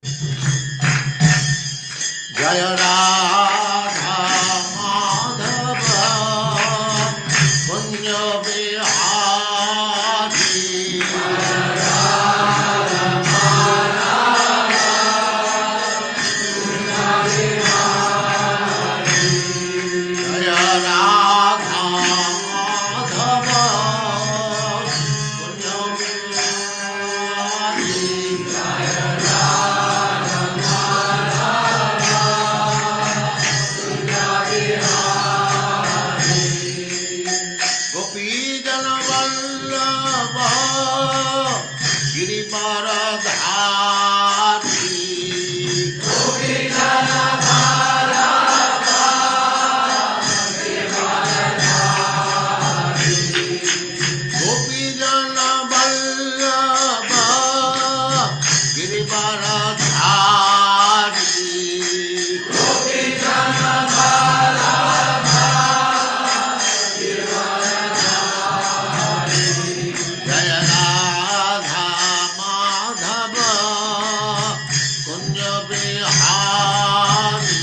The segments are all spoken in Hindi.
जय राधा माधव कुंज बिहारी। जय राधा माधव कुंज बिहारी। गोपीजन वल्लभ गिरिवरधारी। गोपीजन वल्लभ गिरिवरधारी। जय राधा माधव कुंज बिहारी।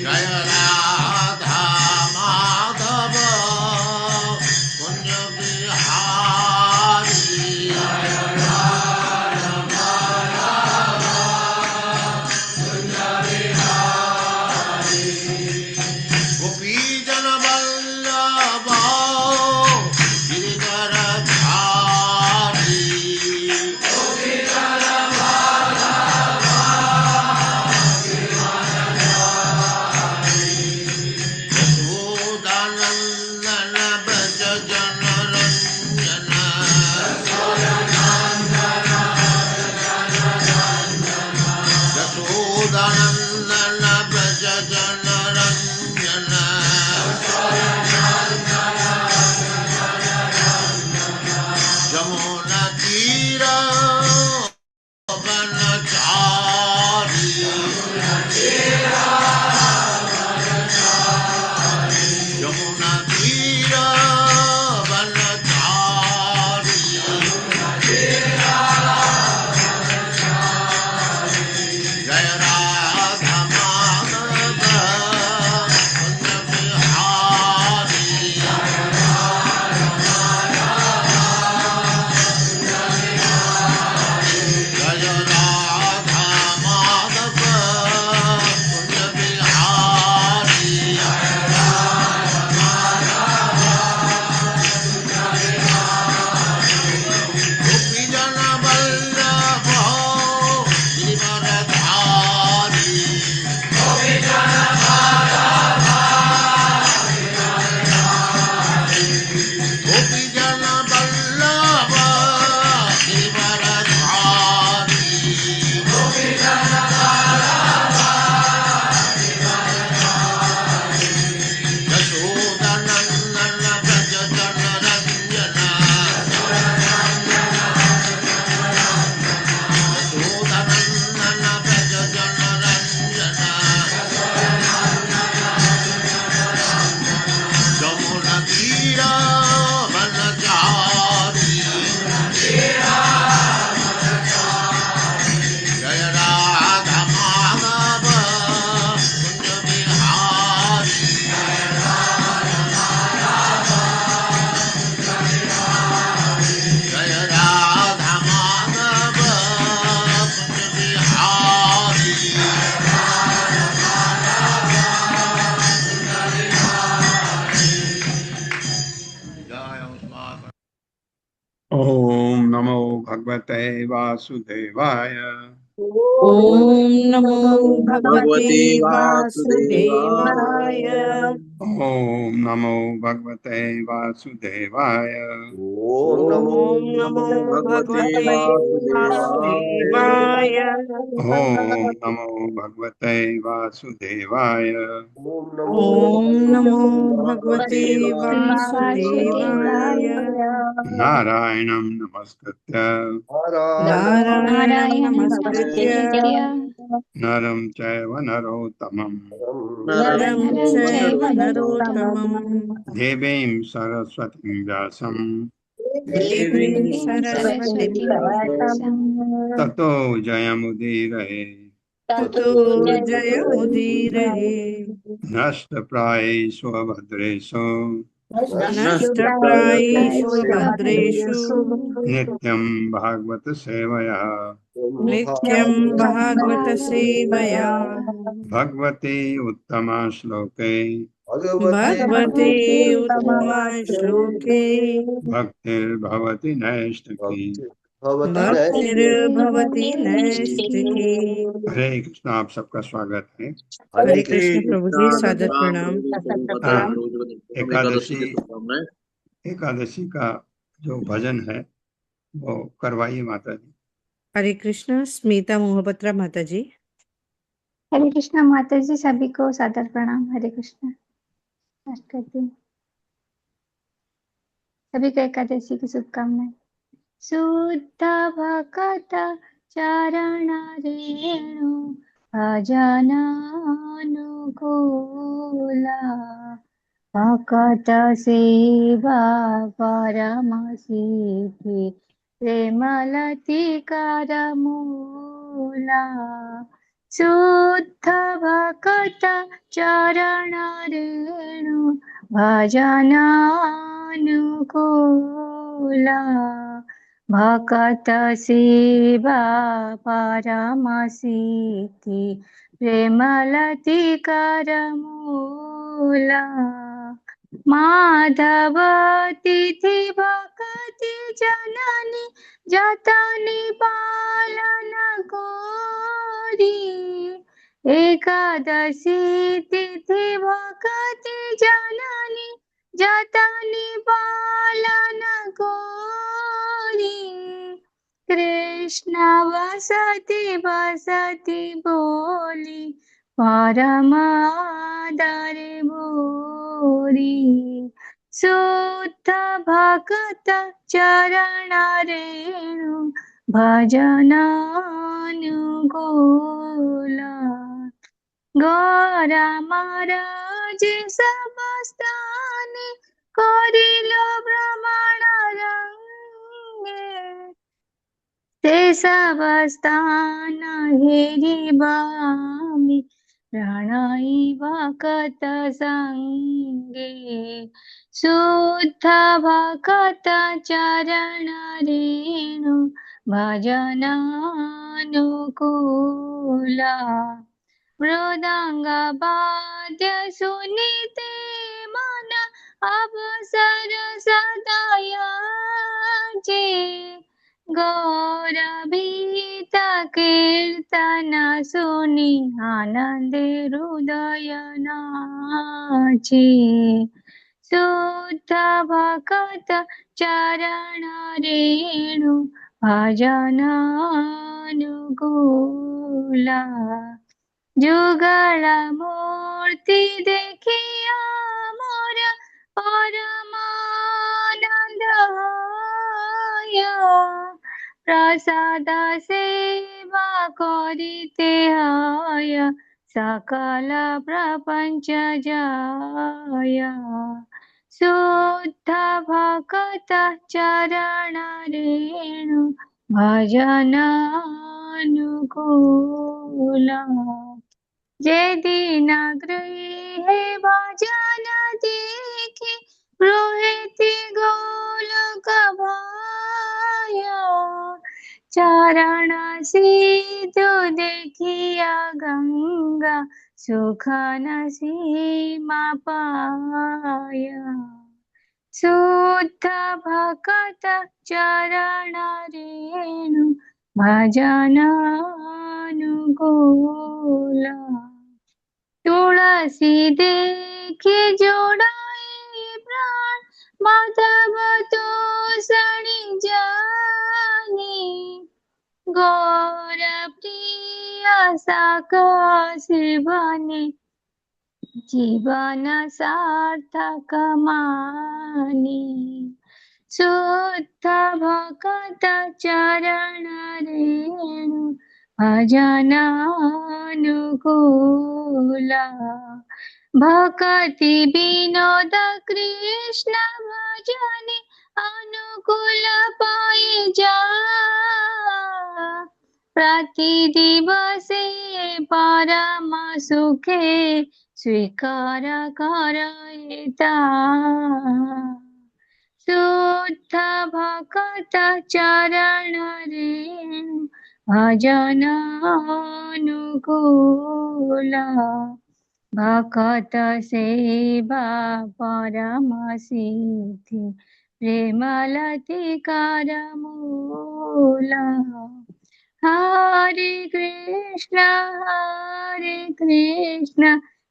जय राधा माधव कुंज बिहारी। गोपीजन वल्लभ गिरिवरधारी। यशोदानंदन व्रज जनरंजन। यशोदानंदन व्रज जनरंजन। जमुना तीर वनचारी। यमुना तीर वनचारी। जय राधा माधव कुंज बिहारी। जय राधा माधव कुंज बिहारी। गोपीजन वल्लभ गिरिवरधारी। गोपीजन वल्लभ गिरिवरधारी। यशोदानंदन व्रज जनरंजन। यशोदानंदन व्रज जनरंजन। जमुना तीर वनचारी। जय राधा माधव कुंज बिहारी। जय राधा माधव कुंज बिहारी। जय उस्मान। ओम नमो भगवते वासुदेवाय। ओम नमो भगवते भगवते वासुदेवाय। ओम नमो भगवते वासुदेवाय। ओम नमो ओम नमो भगवते भगवते वासुदेवाय। वासुदेवाय। ओम नमो भगवते वासुदेवाय। ओम नमो ओम नमो भगवते वासुदेवाय। वासुदेवाय। नारायणं नमस्कृत्य नारायण नारायणं नारायणं नमस्कृत्य नमस्कृत्य नरं चैव नरोत्तमम् नरं चैव नरोत्तमं देवीं सरस्वतीं व्यासं देवीं सरस्वतीं ततो जयमुदीरये ततो जयमुदीरये नष्टप्रायेषु अभद्रेषु नष्टप्रायेषु अभद्रेषु नित्यं भागवत सेवया नित्यं भागवत सेवया भगवती उत्तमा श्लोके भगवते उत्तमा श्लोके भक्तिर्भवति नैष्ठिकी भक्तिर्भवति नैष्ठिकी। हरे कृष्ण। आप सबका स्वागत है। हरे कृष्ण प्रभु जी, सादर प्रणाम। एकादशी का जो भजन है वो करवाइए माता जी। हरे कृष्ण। स्मिता मोहपत्रा माता जी। हरे कृष्णा माता जी, सभी को सादर प्रणाम। हरे कृष्णा। स्टार्ट करती हूँ। सभी को एकादशी की शुभकामनाएं। शुद्ध भक्त चरण रेणु भजनानुकूला भक्त सेवा परम सिद्धि प्रेमलति करमूला शुद्ध भक्त चरण रेणु भजनानुकूला भक्त सेवा परम सिद्धि प्रेमलति करमूला माधव तिथि भक्ति जननी जतनी पालन कोरी एकादशी तिथि भक्ति जननी जतनी पालन कोरी कृष्ण वसति वसति बोली परम आदर बोरी शुद्ध भक्त चरण रेणु भजनानुकूला गौरा महाराज समस्तानि करिल भ्रमण रंगे ते सब स्थान हेरिबामि प्राणाई भक्त संगे शुद्ध भक्त चरण रेणु भजनानुकूला मृदंग वाद्य सुनीते मन अवसर सदायाचे गौरभीत कीर्तन सुनि आनंद हृदय नाचे शुद्ध भक्त चरण रेणु भजनानुकूला जुगल मूर्ति देखिया मोर परमानंद आया प्रसाद सेवा करिते आय सकल प्रपंच जाया शुद्ध भक्त चरण रेणु भजनानुकूला जे दीन गृहे भजन देखी रोहिति गोलक भाया चरण सिधु देखिया गंगा सुखन सीमा पाया शुद्ध भक्त चरण रेणु भजनानुकूला तुलसी देखी जोड़ाई प्राण माधव तो सणी जानी गौर प्रिय साकाश बने जीवन सार्थक मानी शुद्ध भक्त चरण रेणु भजनानुकूला अनुकूला भक्ति विनोद कृष्ण भजने अनुकूल पाए जा प्रति दिवसे परम सुखे स्वीकार करता शुद्ध भक्त चरण रेणु भजन अनुकूल भक्त सेवा परम सिद्धि प्रेमलति कर मूल हरे कृष्ण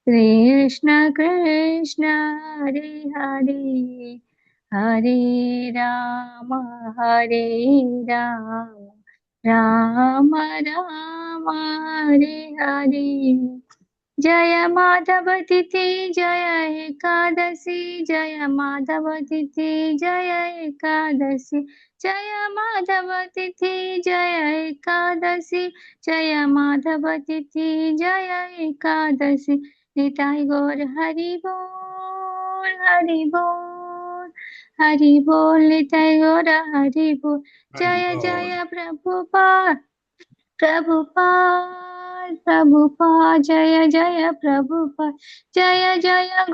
कृष्ण कृष्ण हरे हरे हरे राम राम राम हरे हरे जय माधव तिथि जय एकादशी जय माधव तिथि जय एकादशी जय माधव तिथि जय एकादशी जय माधव तिथि जय एकादशी निताई गौर हरि बोल निताई गौर हरि बोल जय जय प्रभुपाद जय जय प्रभुपाद जय जय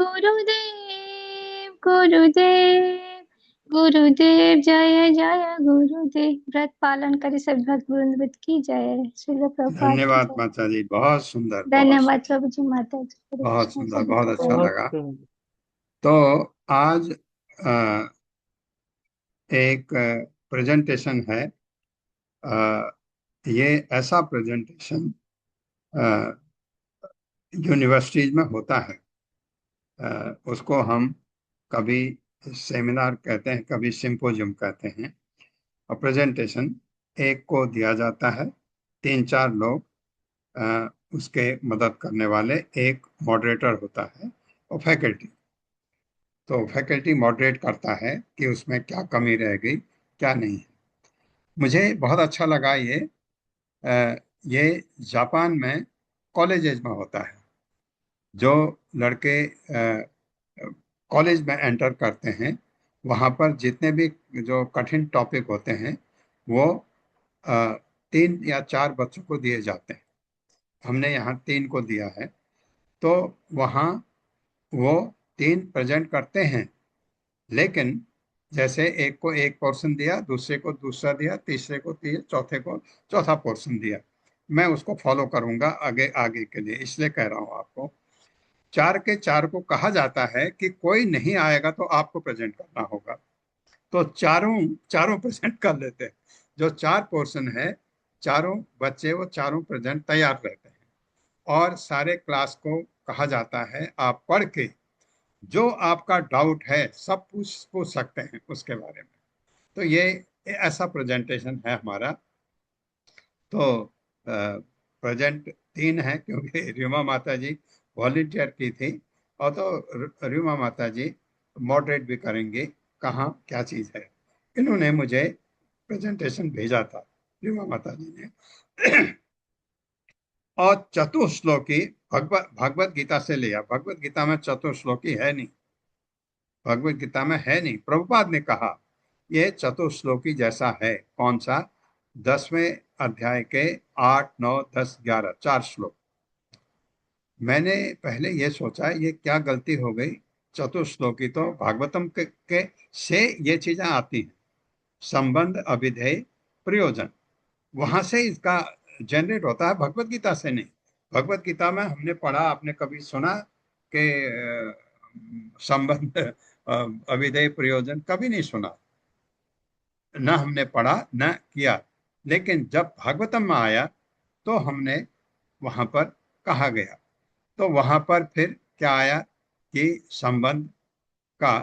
गुरुदेव जय जय गुरुदेव व्रत पालन करे सब भक्त वृंद की जय श्री प्रभुपाद की धन्यवाद जय। माता जी, बहुत सुंदर, धन्यवाद प्रभु जी माता जी बहुत सुंदर, बहुत अच्छा धन्यवाद। लगा। तो आज एक प्रेजेंटेशन है। ये ऐसा प्रेजेंटेशन यूनिवर्सिटीज में होता है। उसको हम कभी सेमिनार कहते हैं, कभी सिंपोजियम कहते हैं। और प्रेजेंटेशन एक को दिया जाता है, 3-4 लोग उसके मदद करने वाले, एक मॉडरेटर होता है और फैकल्टी। तो फैकल्टी मॉडरेट करता है कि उसमें क्या कमी रह गई, क्या नहीं है। मुझे बहुत अच्छा लगा ये जापान में कॉलेजेस में होता है। जो लड़के कॉलेज में एंटर करते हैं, वहाँ पर जितने भी जो कठिन टॉपिक होते हैं वो 3 या 4 बच्चों को दिए जाते हैं। हमने यहाँ 3 को दिया है। तो वहाँ वो 3 प्रेजेंट करते हैं, लेकिन जैसे एक को एक पोर्शन दिया, दूसरे को दूसरा दिया, तीसरे को चौथे को चौथा पोर्शन दिया। मैं उसको फॉलो करूंगा आगे आगे के लिए, इसलिए कह रहा हूं आपको। 4 के 4 को कहा जाता है कि कोई नहीं आएगा तो आपको प्रेजेंट करना होगा। तो चारों प्रेजेंट कर लेते हैं। जो 4 पोर्शन है, चारों बच्चे वो चारों प्रेजेंट तैयार रहते हैं और सारे क्लास को कहा जाता है आप पढ़ के जो आपका डाउट है सब पूछ सकते हैं उसके बारे में। तो ये ऐसा प्रेजेंटेशन है हमारा। तो प्रेजेंट 3 है क्योंकि रीमा माता जी वॉलंटियर की थी, और तो रीमा माता जी मॉडरेट भी करेंगे कहाँ क्या चीज़ है। इन्होंने मुझे प्रेजेंटेशन भेजा था, रीमा माता जी ने। और चतुश्लोकी भगवत गीता से लिया। भगवत गीता में चतुश्लोकी है नहीं, भगवत गीता में है नहीं। प्रभुपाद ने कहा ये चतुश्लोकी जैसा है। कौन सा? 10वें अध्याय के 8, 9, 10, 11 4 श्लोक। मैंने पहले ये सोचा ये क्या गलती हो गई, चतुश्लोकी तो भागवतम के से ये चीजें आती हैं, संबंध, अभिधेय, प्रयोजन, वहां से इसका जनरेट होता है, भगवत गीता से नहीं। भगवत गीता में हमने पढ़ा, आपने कभी सुना कि संबंध, अभिधेय, प्रयोजन कभी नहीं सुना, न हमने पढ़ा न किया। लेकिन जब भागवतम में आया तो हमने वहां पर कहा गया, तो वहां पर फिर क्या आया कि संबंध का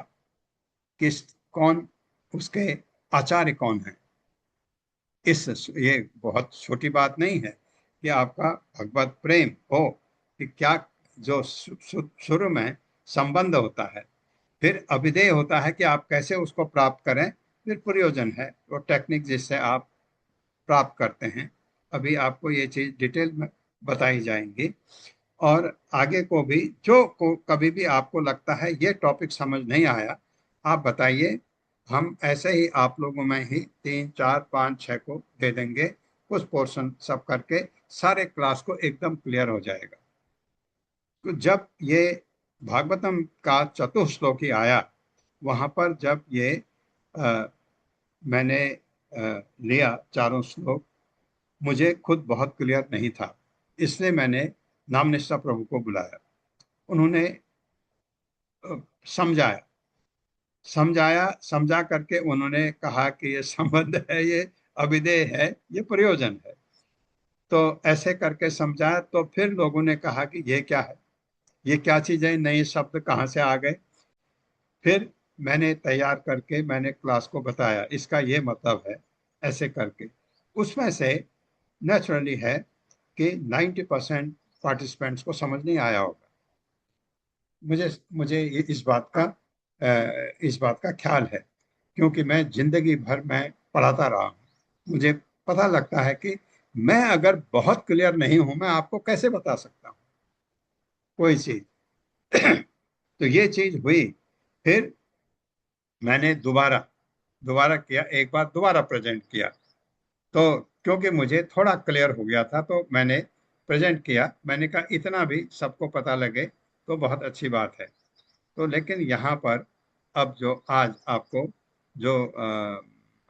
कौन, उसके आचार्य कौन है। ये बहुत छोटी बात नहीं है कि आपका भगवत प्रेम हो, कि क्या जो शुरू में संबंध होता है, फिर अभिधेय होता है कि आप कैसे उसको प्राप्त करें, फिर प्रयोजन है वो टेक्निक जिससे आप प्राप्त करते हैं। अभी आपको ये चीज डिटेल में बताई जाएंगी। और आगे को भी जो को कभी भी आपको लगता है ये टॉपिक समझ नहीं आया, आप बताइए, हम ऐसे ही आप लोगों में ही 3, 4, 5, 6 को दे देंगे, कुछ पोर्शन सब करके सारे क्लास को एकदम क्लियर हो जाएगा। तो जब ये भागवतम का चतुश्लोकी आया, वहां पर जब ये मैंने लिया चारों श्लोक, मुझे खुद बहुत क्लियर नहीं था, इसलिए मैंने नामनिष्ठा प्रभु को बुलाया। उन्होंने समझाया समझा करके उन्होंने कहा कि ये संबंध है, ये अभिधेय है, ये प्रयोजन है। तो ऐसे करके समझाया, तो फिर लोगों ने कहा कि ये क्या है, ये क्या चीज है, नए शब्द कहाँ से आ गए। फिर मैंने तैयार करके मैंने क्लास को बताया, इसका ये मतलब है, ऐसे करके। उसमें से नेचुरली है कि 90% पार्टिसिपेंट्स को समझ नहीं आया होगा। मुझे मुझे इस बात का ख्याल है, क्योंकि मैं जिंदगी भर मैं पढ़ाता रहा हूँ। मुझे पता लगता है कि मैं अगर बहुत क्लियर नहीं हूं, मैं आपको कैसे बता सकता हूँ कोई चीज। तो ये चीज हुई। फिर मैंने दोबारा दोबारा किया, एक बार दोबारा प्रेजेंट किया, तो क्योंकि मुझे थोड़ा क्लियर हो गया था, तो मैंने प्रेजेंट किया। मैंने कहा इतना भी सबको पता लगे तो बहुत अच्छी बात है। तो लेकिन यहाँ पर अब जो आज आपको जो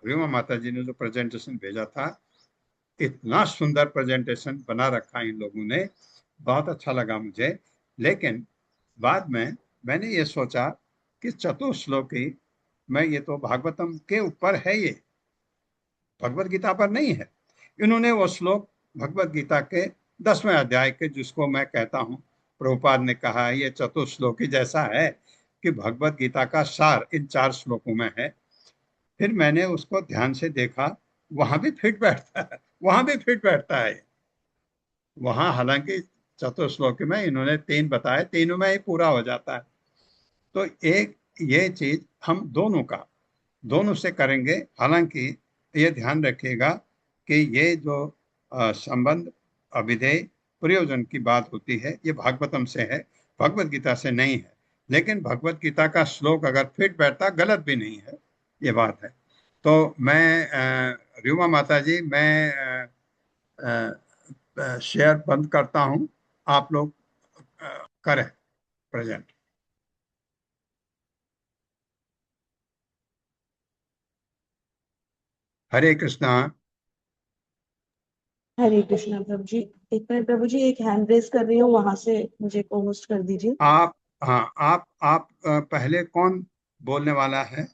रीमा माता जी ने जो प्रेजेंटेशन भेजा था, इतना सुंदर प्रेजेंटेशन बना रखा इन लोगों ने, बहुत अच्छा लगा मुझे। लेकिन बाद में मैंने ये सोचा कि चतुश्लोकी में, ये तो भागवतम के ऊपर है, ये भगवत गीता पर नहीं है। इन्होंने वो श्लोक भगवत गीता के 10वें अध्याय के, जिसको मैं कहता हूँ, प्रभुपाद ने कहा है ये चतुश्लोकी जैसा है कि भगवत गीता का सार इन 4 श्लोकों में है। फिर मैंने उसको ध्यान से देखा, वहां भी फिट बैठता है, वहां भी फिट बैठता है। वहां हालांकि चतुश्लोकी में इन्होंने 3 बताए, तीनों में ही पूरा हो जाता है। तो एक ये चीज हम दोनों से करेंगे। हालांकि ये ध्यान रखिएगा कि ये जो संबंध अभिधेय प्रयोजन की बात होती है, ये भागवतम से है, भगवत गीता से नहीं है। लेकिन भगवत गीता का श्लोक अगर फिट बैठता, गलत भी नहीं है, ये बात है। तो मैं रीमा माता जी, मैं शेयर बंद करता हूँ, आप लोग करें प्रेजेंट। हरे कृष्णा। हरे कृष्णा प्रभु जी। एक मिनट प्रभु जी, एक हैंड रेस कर रही हूँ, वहां से मुझे को होस्ट कर दीजिए। आप, हाँ, आप पहले कौन बोलने वाला है?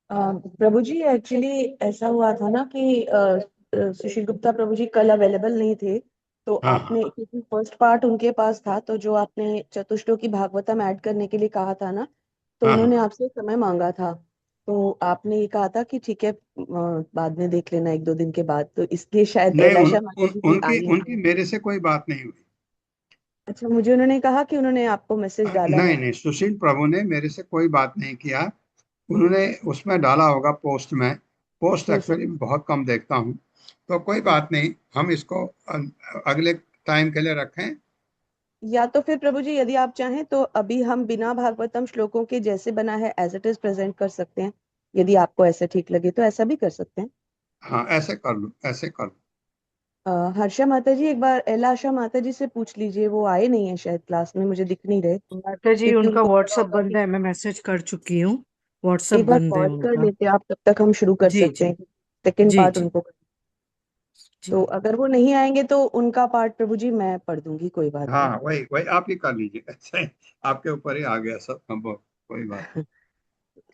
प्रभु जी एक्चुअली ऐसा हुआ था ना कि सुशील गुप्ता प्रभु जी कल अवेलेबल नहीं थे, तो हाँ, आपने, क्योंकि फर्स्ट पार्ट उनके पास था, तो जो आपने चतुश्लोकी भागवतम ऐड करने के लिए कहा था ना, तो हाँ, उन्होंने हाँ। आपसे समय मांगा था। तो आपने ये कहा था कि ठीक है, बाद में देख लेना 1-2 दिन के बाद, तो इसलिए शायद नहीं, एलाशा माता जी भी उनकी आई नहीं उनकी है। मेरे से कोई बात नहीं हुई। अच्छा, मुझे उन्होंने कहा कि उन्होंने आपको मैसेज डाला नहीं, है। नहीं, सुशील प्रभु ने मेरे से कोई बात नहीं किया। उन्होंने उसमें डाला होगा पोस्ट में। Post yes. एक्चुअली बहुत कम देखता हूँ। तो कोई बात नहीं, हम इसको अगले टाइम के लिए रखें। या तो फिर प्रभु जी यदि आप चाहें तो अभी हम बिना भागवतम श्लोकों के जैसे बना है एज इट इज प्रेजेंट कर सकते हैं। यदि आपको ऐसे ठीक लगे तो ऐसा भी कर सकते हैं। हाँ, ऐसे कर लो, ऐसे कर लो। हर्षा माता जी, एक बार एला आशा माता जी से पूछ लीजिए, वो आए नहीं है शायद क्लास में, मुझे दिख नहीं रहे, माता जी क्योंकि उनका उनको लगा व्हाट्सएप होगा बंद कि है, मैं मैसेज कर चुकी हूँ, व्हाट्सएप एक बार बंद है पॉज कर उनका। लेते आप, तब तक हम शुरू कर जी सकते जी हैं। सेकेंड जी पार्ट जी उनको। जी। तो अगर वो नहीं आएंगे तो उनका पार्ट प्रभु जी मैं पढ़ दूंगी, कोई बात नहीं। हाँ, वही वही आप ही कर लीजिए। अच्छा है, आपके ऊपर ही आ गया सब, हम कोई बात नहीं।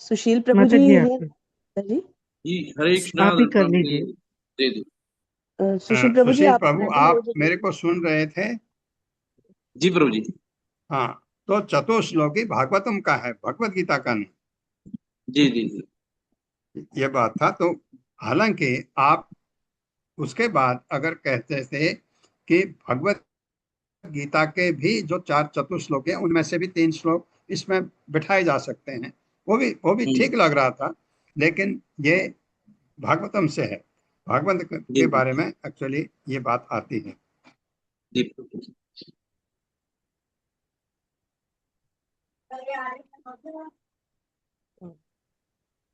सुशील प्रभु माता जी जी हैं आप जी। जी हरे कृष्णा आप ही कर प्रभु जी। लीजिए। दे दो। सुशील प्रभु जी सुशील आप प्रभु, रेडी हो आप मेरे जाइए। को सुन रहे थे? जी प्रभु जी। हाँ। तो चतुश्लोकी भागवतम का है, भगवत गीता का जी जी जी। नहीं, ये बात था। तो हालांकि आप उसके बाद अगर कहते थे कि भगवत गीता के भी जो 4 चतुश्लोक हैं, उनमें से भी 3 श्लोक इसमें बिठाए जा सकते हैं, वो भी ठीक लग रहा था। लेकिन ये भागवतम से है, भागवत जी के बारे में एक्चुअली ये बात आती है। जी प्रभु जी।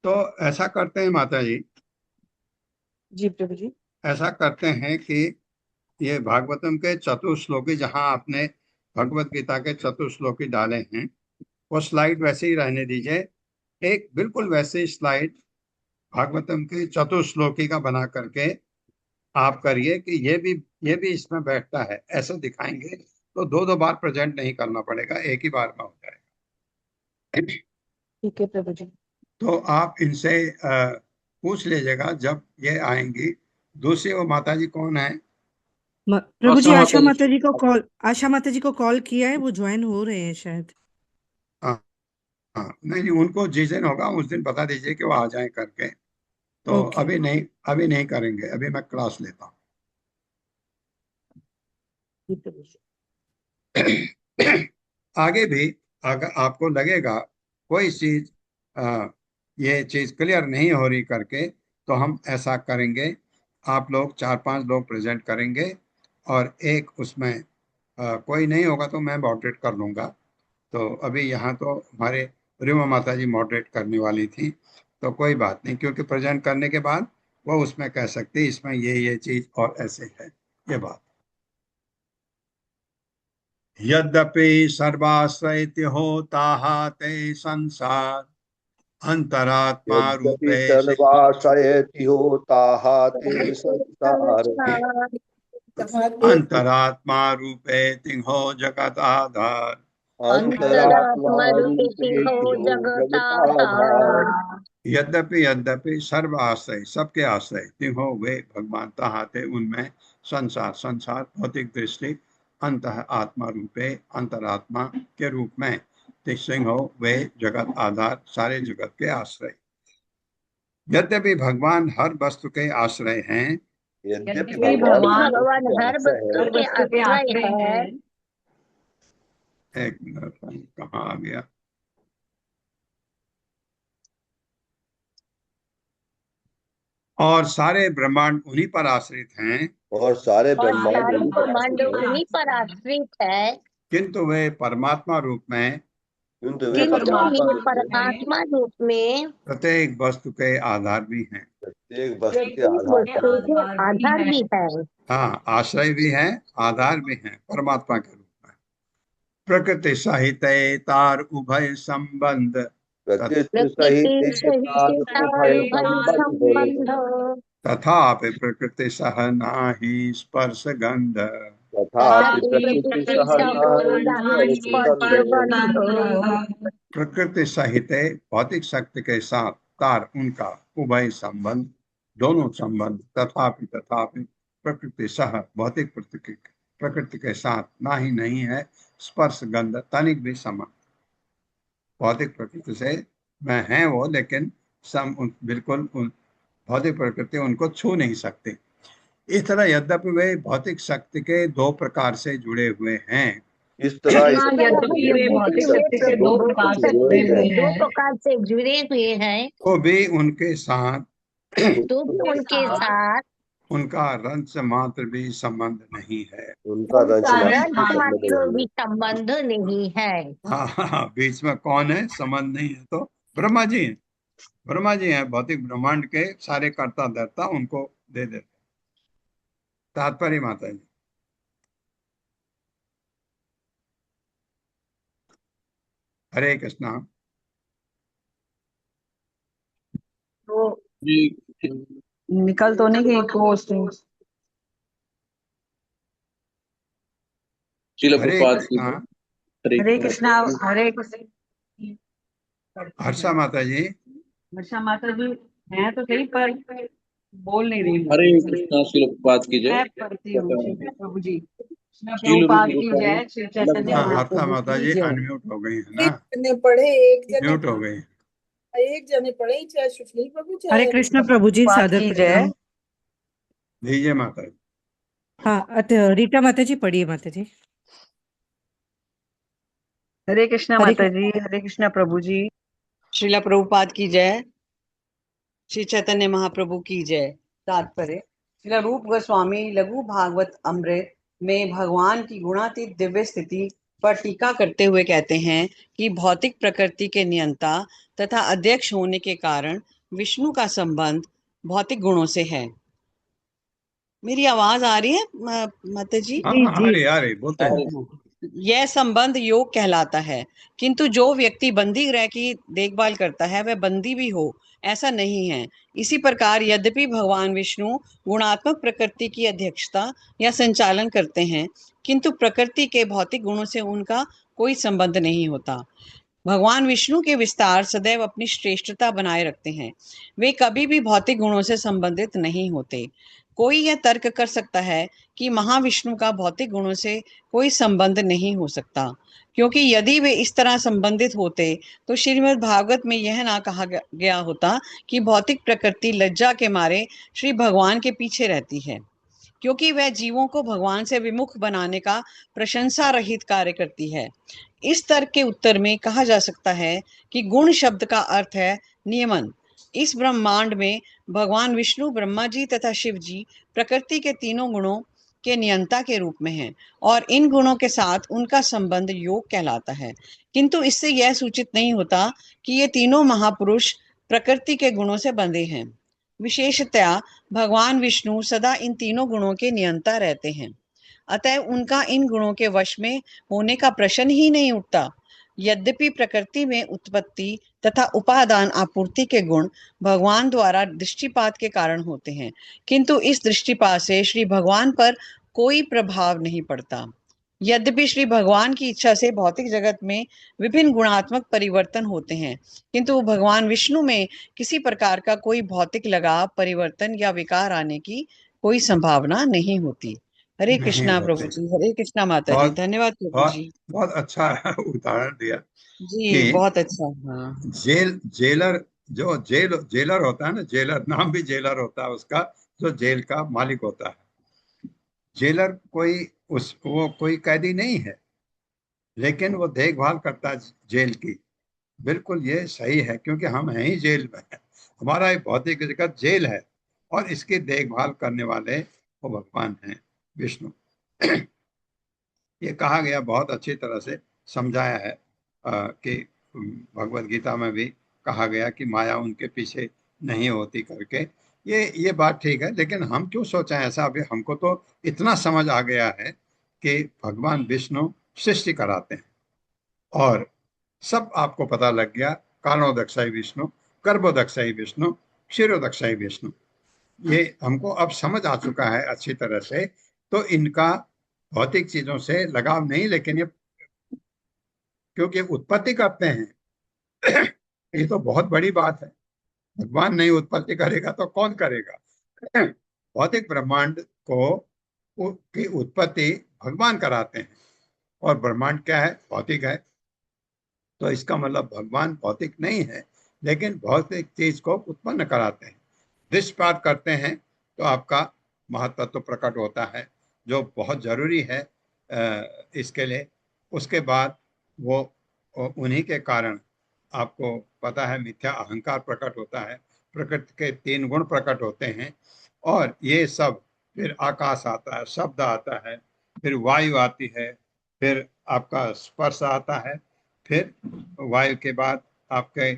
तो ऐसा करते हैं माता जी, जी प्रभु जी। ऐसा करते हैं कि ये भागवतम के चतुश्लोकी, जहां आपने भगवत गीता के चतुश्लोकी डाले हैं, वो स्लाइड वैसे ही रहने दीजिए। एक बिल्कुल वैसे स्लाइड भागवतम के चतुश्लोकी का बना करके आप करिए कि ये भी इसमें बैठता है, ऐसा दिखाएंगे तो दो दो बार प्रेजेंट नहीं करना पड़ेगा, एक ही बार में हो जाएगा। ठीक है प्रभु जी। तो आप इनसे पूछ लीजिएगा जब ये आएंगी। दूसरी वो माता जी कौन है? प्रभु जी, आशा माता जी। आशा माता जी को कॉल किया है, वो ज्वाइन हो रहे हैं शायद। हाँ हाँ, नहीं नहीं, उनको जिस दिन होगा उस दिन बता दीजिए कि वो आ जाए करके। तो ओके। अभी नहीं करेंगे, अभी मैं क्लास लेता हूँ। जी प्रभु जी। आगे भी अगर आपको लगेगा कोई चीज ये चीज क्लियर नहीं हो रही करके, तो हम ऐसा करेंगे, आप लोग 4-5 लोग प्रेजेंट करेंगे और एक उसमें कोई नहीं होगा तो मैं मॉडरेट कर लूंगा। तो अभी यहाँ तो हमारे रिमा माता जी मॉडरेट करने वाली थी, तो कोई बात नहीं, क्योंकि प्रेजेंट करने के बाद वो उसमें कह सकती इसमें ये चीज और ऐसे है, ये बात। यद्यपि सर्वाश्रयति होता ते संसार अंतरात्मा यद्यपि रूपे सर्वाश्रयति होताः ते संसारे अंतरात्मा रूपे तिहो जगत आधार। अंतरात्मा अंतरात्मरूपी रूपे हो तिहो जगताधार। जगताधार। यद्यपि सर्व आश्रय, सबके आश्रय तिहो वे भगवान तहाते उनमें संसार भौतिक दृष्टि अंत आत्मा रूपे अंतरात्मा के रूप में तिसिंह हो वे जगत आधार, सारे जगत के आश्रय। यद्यपि भगवान हर वस्तु के आश्रय हैं, यद्यपि यदि भगवान भगवान हर वस्तु के आश्रय है। एक मिनट, कहाँ आ गया? और सारे ब्रह्मांड उन्हीं पर आश्रित हैं, और सारे और ब्रह्मांड सारे उन्हीं पर ब्रह्मांड आश्रित हैं, उन्हीं पर आश्रित है। किंतु वे परमात्मा रूप में किंतु वे किंतु परमात्मा ये रूप में परमात्मा रूप में प्रत्येक वस्तु के आधार भी हैं। प्रत्येक वस्तु के प्रत्येक आधार पर वस्तु के आधार भी है। हाँ, आश्रय भी है, आधार भी है परमात्मा के रूप में। प्रकृति सहित तार उभय संबंध प्रकृति प्रकृति सहित तार सहित उभय उभय संबंध संबंध। तथापि प्रकृति सह नाही स्पर्श गंध। तथापि तथापि प्रकृति प्रकृति सह सहो नाहि नाही स्पर्श स्पर्श गंध। बंध। प्रकृति सहित भौतिक शक्ति के साथ तार उनका उभय संबंध, दोनों संबंध। तथापि प्रकृति सह भौतिक प्रकृति के साथ ना ही नहीं है स्पर्श गंध, तनिक भी संबंध। भौतिक प्रकृति से मैं है वो, लेकिन बिल्कुल भौतिक प्रकृति उनको छू नहीं सकती। इस तरह यद्यपि वे भौतिक शक्ति के दो प्रकार से जुड़े हुए हैं, इस तरह इस तरह यद्यपि वे दो भौतिक प्रकार से जुड़े शक्ति हुए से हैं, दो प्रकार से जुड़े हुए हैं, तो भी उनके साथ तो भी उनके साथ उनका रंच मात्र भी संबंध नहीं है। उनका रंच उनका मात्र रंच भी संबंध मात्र नहीं भी है। संबंध नहीं है। हाँ, बीच में कौन है? संबंध नहीं है तो ब्रह्मा जी हैं। ब्रह्मा जी हैं, भौतिक ब्रह्मांड के सारे कर्ता धर्ता उनको दे देते। तात्पर्य माता जी। हरे कृष्णा। तो जी निकल तो नहीं गई पोस्टिंग? शिला हरे प्रभुपाद की कृष्णा। जय। हरे कृष्णा। हरे कृष्ण। हर्षा माता जी। वर्षा माता जी हैं तो सही, पर बोल नहीं रही हरे हूँ। कृष्णा शिला प्रभुपाद की जय। मैं पढ़ती हूँ। श्री प्रभु जी, कृष्ण शिला प्रभुपाद की प्रभुपाद जय। श्री चैतन्य हाँ, हर्षा महाप्रभु माता की जी जय। अनम्यूट हो गई है ना? जने पढ़े, एक जने म्यूट हो गई। पढ़े, चाहे सुशील प्रभु हरे चाहे कृष्ण प्रभु जी, प्रभुपाद सादर की जय। प्रणाम। दीजिए माता जी। हाँ, रीटा माता जी पढ़िए माता जी। हरे कृष्णा हरे माता जी। हरे कृष्णा प्रभु जी। श्रीला प्रभुपाद की जय। श्री चैतन्य महाप्रभु की जय। तात्पर्य: श्रीला रूप गोस्वामी लघु भागवत अमृत में भगवान की गुणातीत दिव्य स्थिति पर टीका करते हुए कहते हैं कि भौतिक प्रकृति के नियंता तथा अध्यक्ष होने के कारण विष्णु का संबंध भौतिक गुणों से है। मेरी आवाज आ रही है माता जी? हाँ हाँ, आ रही बोलते हैं। यह संबंध योग कहलाता है, किंतु जो व्यक्ति बंदी ग्रह की देखभाल करता है वह बंदी भी हो ऐसा नहीं है। इसी प्रकार यद्यपि भगवान विष्णु गुणात्मक प्रकृति की अध्यक्षता या संचालन करते हैं, किंतु प्रकृति के भौतिक गुणों से उनका कोई संबंध नहीं होता। भगवान विष्णु के विस्तार सदैव अपनी श्रेष्ठता बनाए रखते हैं, वे कभी भी भौतिक गुणों से संबंधित नहीं होते। कोई यह तर्क कर सकता है कि महाविष्णु का भौतिक गुणों से कोई संबंध नहीं हो सकता, क्योंकि यदि वे इस तरह संबंधित होते तो श्रीमद् भागवत में यह ना कहा गया होता कि भौतिक प्रकृति लज्जा के मारे श्री भगवान के पीछे रहती है, क्योंकि वह जीवों को भगवान से विमुख बनाने का प्रशंसा रहित कार्य करती है। इस तर्क के उत्तर में कहा जा सकता है कि गुण शब्द का अर्थ है नियमन। इस ब्रह्मांड में भगवान विष्णु, ब्रह्मा जी तथा शिव जी प्रकृति के तीनों गुणों के नियंता के रूप में हैं और इन गुणों के साथ उनका संबंध योग कहलाता है, किंतु इससे यह सूचित नहीं होता कि ये तीनों महापुरुष प्रकृति के गुणों से बंधे हैं। विशेषतया भगवान विष्णु सदा इन तीनों गुणों के नियंता रहते हैं, अतः उनका इन गुणों के वश में होने का प्रश्न ही नहीं उठता। यद्यपि प्रकृति में उत्पत्ति तथा उपादान आपूर्ति के गुण भगवान द्वारा दृष्टिपात के कारण होते हैं, किंतु इस दृष्टिपात से श्री भगवान पर कोई प्रभाव नहीं पड़ता। यद्यपि श्री भगवान की इच्छा से भौतिक जगत में विभिन्न गुणात्मक परिवर्तन होते हैं, किंतु भगवान विष्णु में किसी प्रकार का कोई भौतिक लगाव, परिवर्तन या विकार आने की कोई संभावना नहीं होती। हरे नहीं कृष्णा प्रभु होते। जी, हरे कृष्णा माता जी, बहुत धन्यवाद प्रभु बहुत जी। बहुत अच्छा उदाहरण दिया जी कि बहुत अच्छा। हाँ जेलर जो जेलर होता है ना, जेलर नाम भी जेलर होता है उसका, जो जेल का मालिक होता है। जेलर वो कोई कैदी नहीं है, लेकिन वो देखभाल करता है जेल की। बिल्कुल ये सही है, क्योंकि हम हैं ही जेल में। हमारा भौतिक जगत जेल है और इसकी देखभाल करने वाले वो भगवान हैं विष्णु। ये कहा गया, बहुत अच्छी तरह से समझाया है कि भगवत गीता में भी कहा गया कि माया उनके पीछे नहीं होती करके। ये बात ठीक है, लेकिन हम क्यों सोचें ऐसा? अभी हमको तो इतना समझ आ गया है कि भगवान विष्णु सृष्टि कराते हैं और सब आपको पता लग गया। कारणोदक्षाई विष्णु, गर्भोदक्षाई विष्णु, क्षीरोदक्षाई विष्णु, ये हमको अब समझ आ चुका है अच्छी तरह से। तो इनका भौतिक चीजों से लगाव नहीं, लेकिन ये क्योंकि उत्पत्ति करते हैं ये तो बहुत बड़ी बात है। भगवान नहीं उत्पत्ति करेगा तो कौन करेगा? भौतिक ब्रह्मांड की उत्पत्ति भगवान कराते हैं, और ब्रह्मांड क्या है? भौतिक है। तो इसका मतलब भगवान भौतिक नहीं है, लेकिन भौतिक चीज को उत्पन्न कराते हैं, दृष्टिपात करते हैं, तो आपका महत्व प्रकट होता है, जो बहुत जरूरी है इसके लिए। उसके बाद वो उन्हीं के कारण आपको पता है मिथ्या अहंकार प्रकट होता है, प्रकृति के 3 गुण प्रकट होते हैं, और ये सब फिर आकाश आता है, शब्द आता है, फिर वायु आती है, फिर आपका स्पर्श आता है, फिर वायु के बाद आपके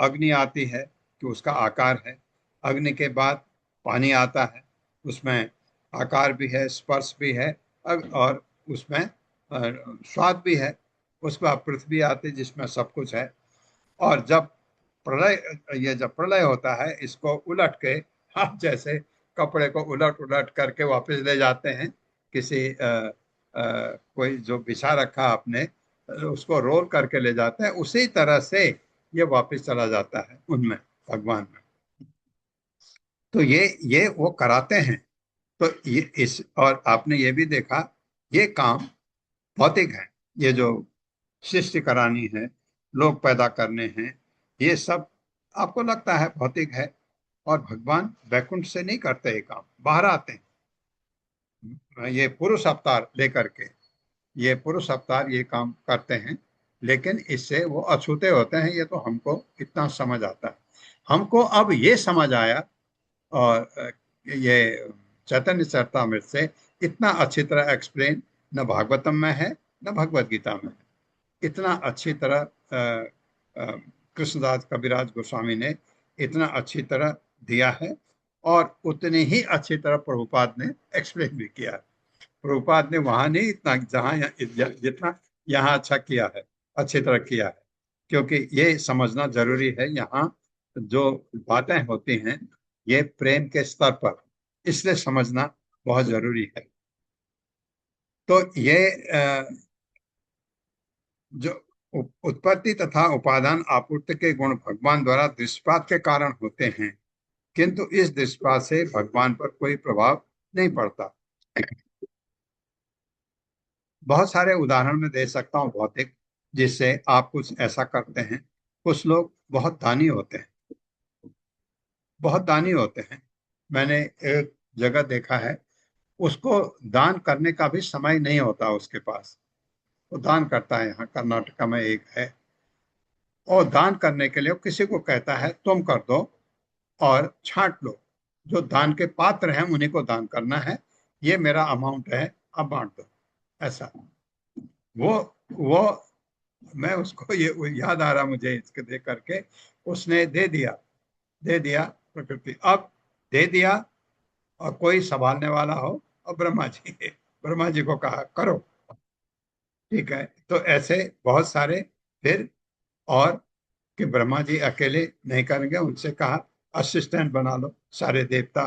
अग्नि आती है कि उसका आकार है, अग्नि के बाद पानी आता है, उसमें आकार भी है, स्पर्श भी है, और उसमें स्वाद भी है। उसके बाद पृथ्वी आती है जिसमें सब कुछ है। और जब प्रलय होता है, इसको उलट के आप जैसे कपड़े को उलट करके वापस ले जाते हैं, किसी कोई जो बिछा रखा आपने उसको रोल करके ले जाते हैं, उसी तरह से ये वापस चला जाता है उनमें, भगवान में। तो ये वो कराते हैं। तो ये और आपने ये भी देखा, ये काम भौतिक है। ये जो सृष्टि करानी है, लोग पैदा करने हैं, ये सब आपको लगता है भौतिक है, और भगवान वैकुंठ से नहीं करते ये काम, बाहर आते हैं। ये पुरुष अवतार लेकर के, ये पुरुष अवतार ये काम करते हैं, लेकिन इससे वो अछूते होते हैं। ये तो हमको इतना समझ आता है। हमको अब ये समझ आया, और ये चैतन्य चरितामृत से, इतना अच्छी तरह एक्सप्लेन न भागवतम में है न भगवत गीता में है। इतना अच्छी तरह कृष्णदास कविराज गोस्वामी ने इतना अच्छी तरह दिया है, और उतनी ही अच्छी तरह प्रभुपाद ने एक्सप्लेन भी किया है। प्रभुपाद ने वहां नहीं इतना जहां जितना यहाँ अच्छा किया है, अच्छी तरह किया है, क्योंकि ये समझना जरूरी है यहाँ जो बातें होती हैं ये प्रेम के स्तर पर, इसलिए समझना बहुत जरूरी है। तो ये जो उत्पत्ति तथा उपादान आपूर्ति के गुण भगवान द्वारा दृष्टिपात के कारण होते हैं, किंतु इस दृष्टिपात से भगवान पर कोई प्रभाव नहीं पड़ता। बहुत सारे उदाहरण मैं दे सकता हूँ भौतिक, जिससे आप कुछ ऐसा करते हैं। कुछ लोग बहुत दानी होते हैं, बहुत दानी होते हैं। मैंने एक जगह देखा है, उसको दान करने का भी समय नहीं होता उसके पास, वो दान करता है। यहाँ कर्नाटक में एक है, और दान करने के लिए किसी को कहता है तुम कर दो और छांट लो, जो दान के पात्र हैं उन्हीं को दान करना है, ये मेरा अमाउंट है, अब बांट दो, ऐसा। वो मैं उसको ये याद आ रहा मुझे इसके देख करके, उसने दे दिया प्रकृति, अब दे दिया, और कोई संभालने वाला हो, और ब्रह्मा जी को कहा करो, ठीक है। तो ऐसे बहुत सारे फिर, और कि ब्रह्मा जी अकेले नहीं करेंगे, उनसे कहा असिस्टेंट बना लो सारे देवता,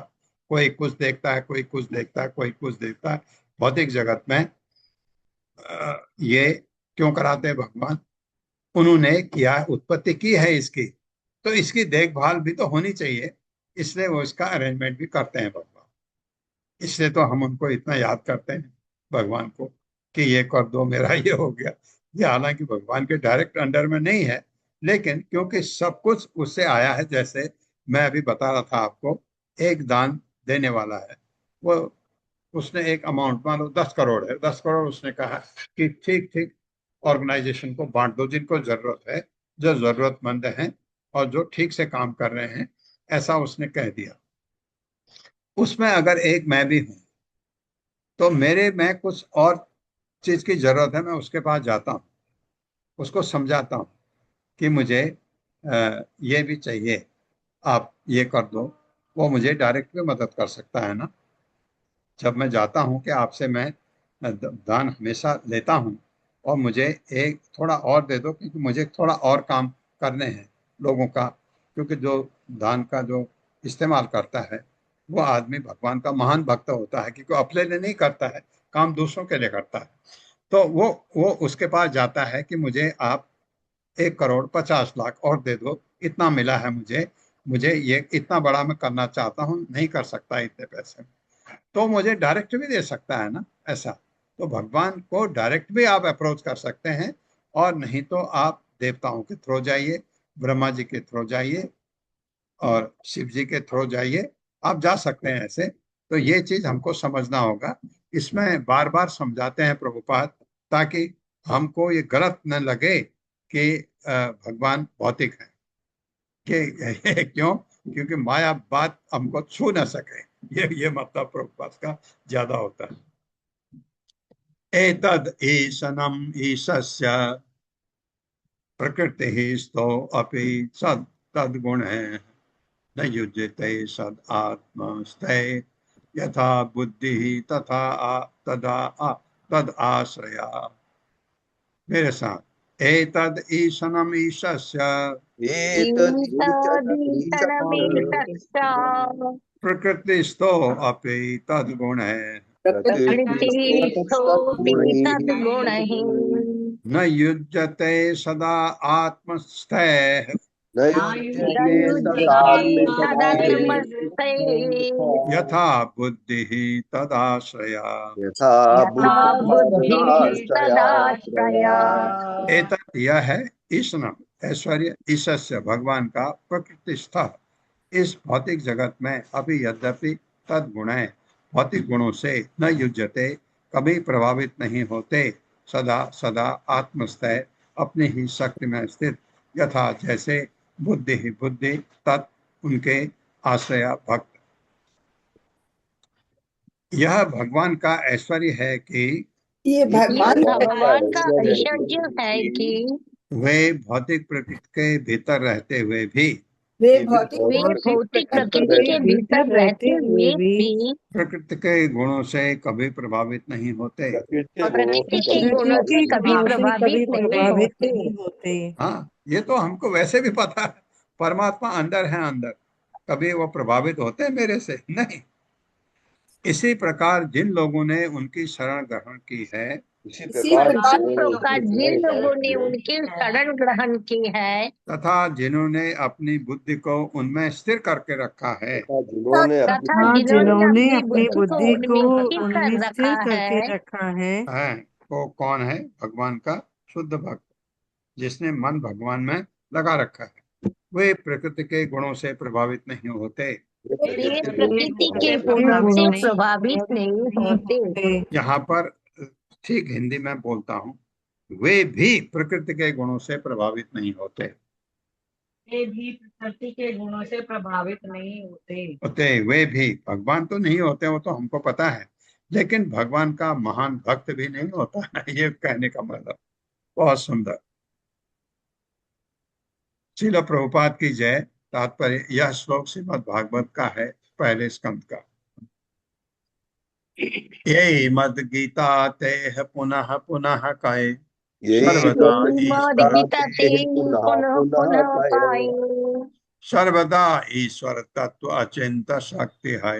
कोई कुछ देखता है, कोई कुछ देखता है, कोई कुछ देखता है। भौतिक जगत में ये क्यों कराते हैं भगवान? उन्होंने किया, उत्पत्ति की है इसकी, तो इसकी देखभाल भी तो होनी चाहिए, इसलिए वो इसका अरेंजमेंट भी करते हैं भगवान। इसलिए तो हम उनको इतना याद करते हैं भगवान को कि ये कर दो, मेरा ये हो गया। ये हालांकि भगवान के डायरेक्ट अंडर में नहीं है, लेकिन क्योंकि सब कुछ उससे आया है। जैसे मैं अभी बता रहा था आपको, एक दान देने वाला है, वो उसने एक अमाउंट, मान लो 10 करोड़ है, 10 करोड़ उसने कहा कि ठीक ठीक ऑर्गेनाइजेशन को बांट दो, जिनको जरूरत है, जो जरूरतमंद हैं और जो ठीक से काम कर रहे हैं, ऐसा उसने कह दिया। उसमें अगर एक मैं भी हूं, तो मेरे में कुछ और चीज की जरूरत है, मैं उसके पास जाता हूँ, उसको समझाता हूँ कि मुझे ये भी चाहिए, आप ये कर दो। वो मुझे डायरेक्ट भी मदद कर सकता है ना। जब मैं जाता हूँ कि आपसे मैं दान हमेशा लेता हूँ, और मुझे एक थोड़ा और दे दो, क्योंकि मुझे थोड़ा और काम करने हैं लोगों का, क्योंकि जो दान का जो इस्तेमाल करता है वो आदमी भगवान का महान भक्त होता है, क्योंकि अपने लिए नहीं करता है काम, दूसरों के लिए करता है। तो वो उसके पास जाता है कि मुझे आप 1,50,00,000 और दे दो, इतना मिला है मुझे ये इतना बड़ा मैं करना चाहता हूँ, नहीं कर सकता इतने पैसे में, तो मुझे डायरेक्ट भी दे सकता है ना, ऐसा। तो भगवान को डायरेक्ट भी आप अप्रोच कर सकते हैं, और नहीं तो आप देवताओं के थ्रू जाइए, ब्रह्मा जी के थ्रू जाइए, और शिव जी के थ्रू जाइए, आप जा सकते हैं ऐसे। तो ये चीज हमको समझना होगा, इसमें बार बार समझाते हैं प्रभुपाद, ताकि हमको ये गलत न लगे कि भगवान भौतिक है, कि क्यों? क्योंकि माया बात हमको छू न सके, ये मतलब प्रभुपाद का ज्यादा होता है। एतद् ईशनम् ईशस्य प्रकृतिः स्थो अपि सद् तद्गुणैः न युज्यते सद् आत्मस्ते यथा बुद्धिः तथा तद आश्रया। मेरे साथ, एतद् ईशनम् ईशस्य प्रकृतिस्थो अपि तद्गुणैः न युज्यते सदा आत्मस्थैः यथा बुद्धिः तदाश्रया। एतत् यह है ईशनम, ऐश्वर्य, ईशस्य भगवान का प्रकृतिस्थ, इस भौतिक जगत में अभी यद्यपि तद्गुणैः भौतिक गुणों से न युज्यते कभी प्रभावित नहीं होते, सदा सदा आत्मस्थैः अपनी ही शक्ति में स्थित, यथा जैसे बुद्धि ही बुद्धि तत् उनके आश्रया भक्त। यह भगवान का ऐश्वर्य है कि ये ये भगवान का भगवान का ऐश्वर्य ऐश्वर्य है कि वे भौतिक प्रकृति के भीतर रहते हुए भी वे वे भौतिक वे भौतिक भौतिक प्रकृति प्रकृति के रहते भीतर रहते हुए भी प्रकृति के गुणों से कभी प्रभावित नहीं होते। प्रकृति के और गुणों से प्रकृति के कभी गुणों से प्रभावित कभी नहीं प्रभावित नहीं होते। हाँ, ये तो हमको वैसे भी पता है, परमात्मा अंदर है अंदर, कभी वो प्रभावित होते हैं मेरे से? नहीं। इसी प्रकार जिन लोगों ने उनकी शरण ग्रहण की है इसी इसी प्रकार प्रकार इसी प्रकार जिन लोगों ने उनकी शरण ग्रहण की है तथा जिन्होंने अपनी बुद्धि को उनमें स्थिर करके रखा है, तथा जिन्होंने अपनी तथा जिन्होंने अपनी बुद्धि को उनमें स्थिर कर रखा है वो कौन है? भगवान का शुद्ध भक्त, जिसने मन भगवान में लगा रखा है। वे प्रकृति के गुणों से प्रभावित नहीं होते। वे वे प्रकृति प्रकृति के गुणों से प्रभावित नहीं होते। यहाँ पर ठीक हिंदी में बोलता हूँ, वे भी प्रकृति के गुणों से प्रभावित नहीं होते। वे भी प्रकृति के गुणों से प्रभावित नहीं होते। वे भी, भगवान तो नहीं होते, वो तो हमको पता है, लेकिन भगवान का महान भक्त भी नहीं होता है, ये कहने का मतलब। बहुत सुंदर। श्रील प्रभुपाद की जय। तात्पर्य, यह श्लोक श्रीमद् भागवत का है, पहले स्कंद का। ये मद गीता ते पुनः पुनः कहे सर्वदा गीता ते पुनः पुनः पाए सर्वदा ईश्वर तत्व अचिंत शक्ति है।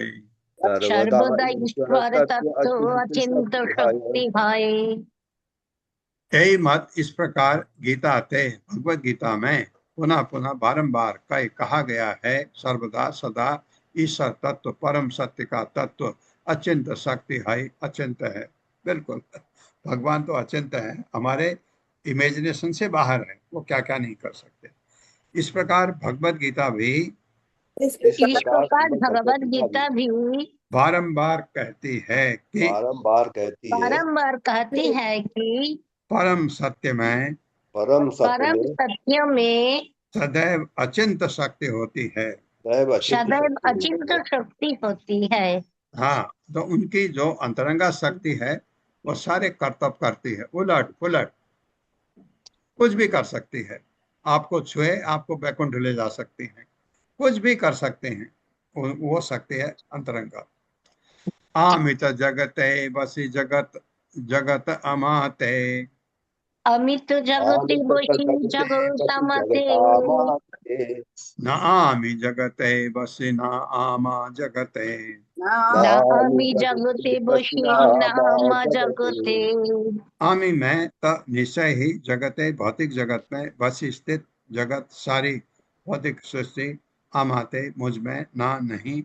सर्वदा ईश्वर तत्व अचिंत शक्ति है। यही मत, इस प्रकार गीता ते, भगवत गीता में पुनः पुनः बारंबार कहा गया है, सर्वदा सदा ईश्वर तत्व, परम सत्य का तत्व अचिंत शक्ति है। अचिंत है, बिल्कुल, भगवान तो अचिंत है, हमारे इमेजिनेशन से बाहर है, वो क्या क्या नहीं कर सकते। इस प्रकार भगवत गीता भी बारंबार कहती है कि परम सत्य में सदैव अचिंत शक्ति होती है। सदैव अचिंत शक्ति होती है। हाँ, तो उनकी जो अंतरंगा शक्ति है वो सारे कर्तव्य करती है, उलट पुलट कुछ भी कर सकती है। आपको छुए, आपको बैकुंठ ले जा सकती है, कुछ भी कर सकते हैं, वो शक्ति है अंतरंगा। अमित जगते बसी जगत जगत अमाते, अमित जगते बसी जगत अमाते, न आमि जगते बसी न आमा जगते, आमी जगते बसी न आमा जगते। आमी मैं, त निश्चय ही, जगते भौतिक जगत में, बसी स्थित जगत सारी भौतिक सृष्टि, आमाते मुझ में, ना नहीं,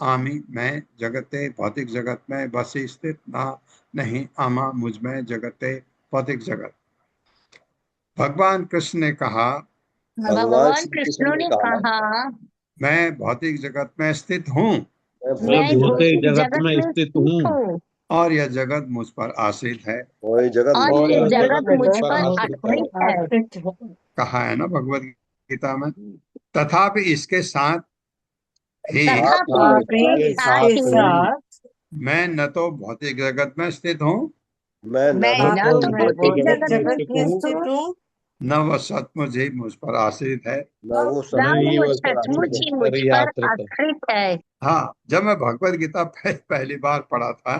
आमी मैं, जगते भौतिक जगत में, बसी स्थित, ना नहीं, आमा मुझ में, जगते भौतिक जगत। भगवान कृष्ण ने कहा, भगवान कृष्ण ने कहा, मैं भौतिक जगत में स्थित हूँ, मैं भौतिक जगत में स्थित हूँ, और यह जगत मुझ पर आश्रित है। और यह जगत मुझ पर आश्रित है। कहा है ना भगवत गीता में। तथापि इसके साथ ही मैं न तो भौतिक जगत में स्थित हूँ, मैं न तो भौतिक जगत में स्थित हूँ, न वह सचमुच ही मुझ पर आश्रित है, न वो सचमुच ही मुझ पर आश्रित है। हाँ, जब मैं भगवत गीता पहली बार पढ़ा था,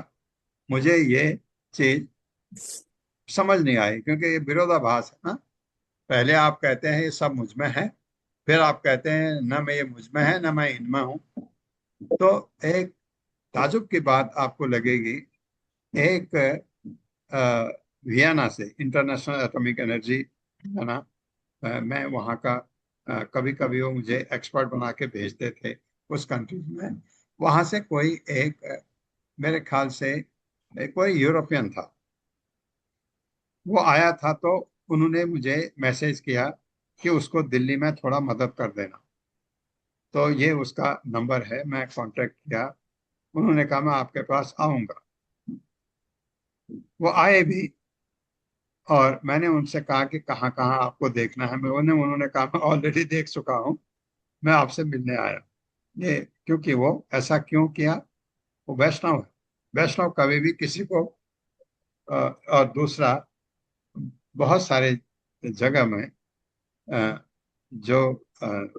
मुझे ये चीज समझ नहीं आई, क्योंकि ये विरोधाभास है ना। पहले आप कहते हैं ये सब मुझ में है, फिर आप कहते हैं न मैं ये मुझ में है, न मैं इनमें हूँ। तो एक ताजुब की बात आपको लगेगी। एक वियना से, इंटरनेशनल एटॉमिक एनर्जी है ना, मैं वहाँ का कभी कभी वो मुझे एक्सपर्ट बना के भेजते थे उस कंट्रीज में। वहाँ से कोई एक मेरे ख्याल से कोई यूरोपियन था, वो आया था, तो उन्होंने मुझे मैसेज किया कि उसको दिल्ली में थोड़ा मदद कर देना। तो ये उसका नंबर है, मैं कांटेक्ट किया, उन्होंने कहा मैं आपके पास आऊंगा। वो आए भी, और मैंने उनसे कहा कि कहाँ कहाँ आपको देखना है। उन्होंने कहा मैं ऑलरेडी देख चुका हूँ, मैं आपसे मिलने आया। ये क्योंकि वो ऐसा क्यों किया, वो वैष्णव है, वैष्णव कभी भी किसी को और दूसरा बहुत सारे जगह में जो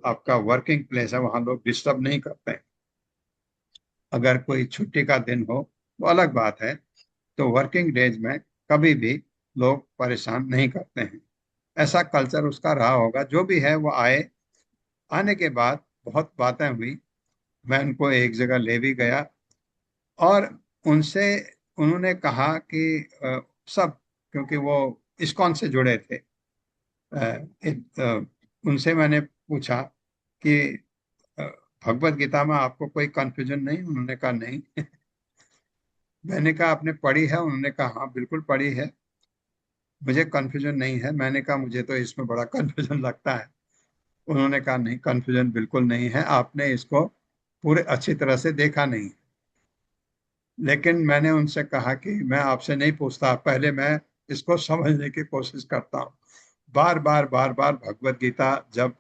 आपका वर्किंग प्लेस है वहां लोग डिस्टर्ब नहीं करते हैं। अगर कोई छुट्टी का दिन हो वो अलग बात है, तो वर्किंग डेज में कभी भी लोग परेशान नहीं करते हैं। ऐसा कल्चर उसका रहा होगा, जो भी है वो आए। आने के बाद बहुत बातें हुई, मैं उनको एक जगह ले भी गया और उनसे उन्होंने कहा कि सब, क्योंकि वो इस्कॉन से जुड़े थे, उनसे मैंने पूछा कि अ, भगवत गीता में आपको कोई कंफ्यूजन नहीं? उन्होंने कहा नहीं। मैंने कहा आपने पढ़ी है? उन्होंने कहा हाँ बिल्कुल पढ़ी है, मुझे कंफ्यूजन नहीं है। मैंने कहा मुझे तो इसमें बड़ा कंफ्यूजन लगता है। उन्होंने कहा नहीं, कंफ्यूजन बिल्कुल नहीं है, आपने इसको पूरे अच्छी तरह से देखा नहीं। लेकिन मैंने उनसे कहा कि मैं आपसे नहीं पूछता, पहले मैं इसको समझने की कोशिश करता हूँ। बार बार बार बार भगवत गीता, जब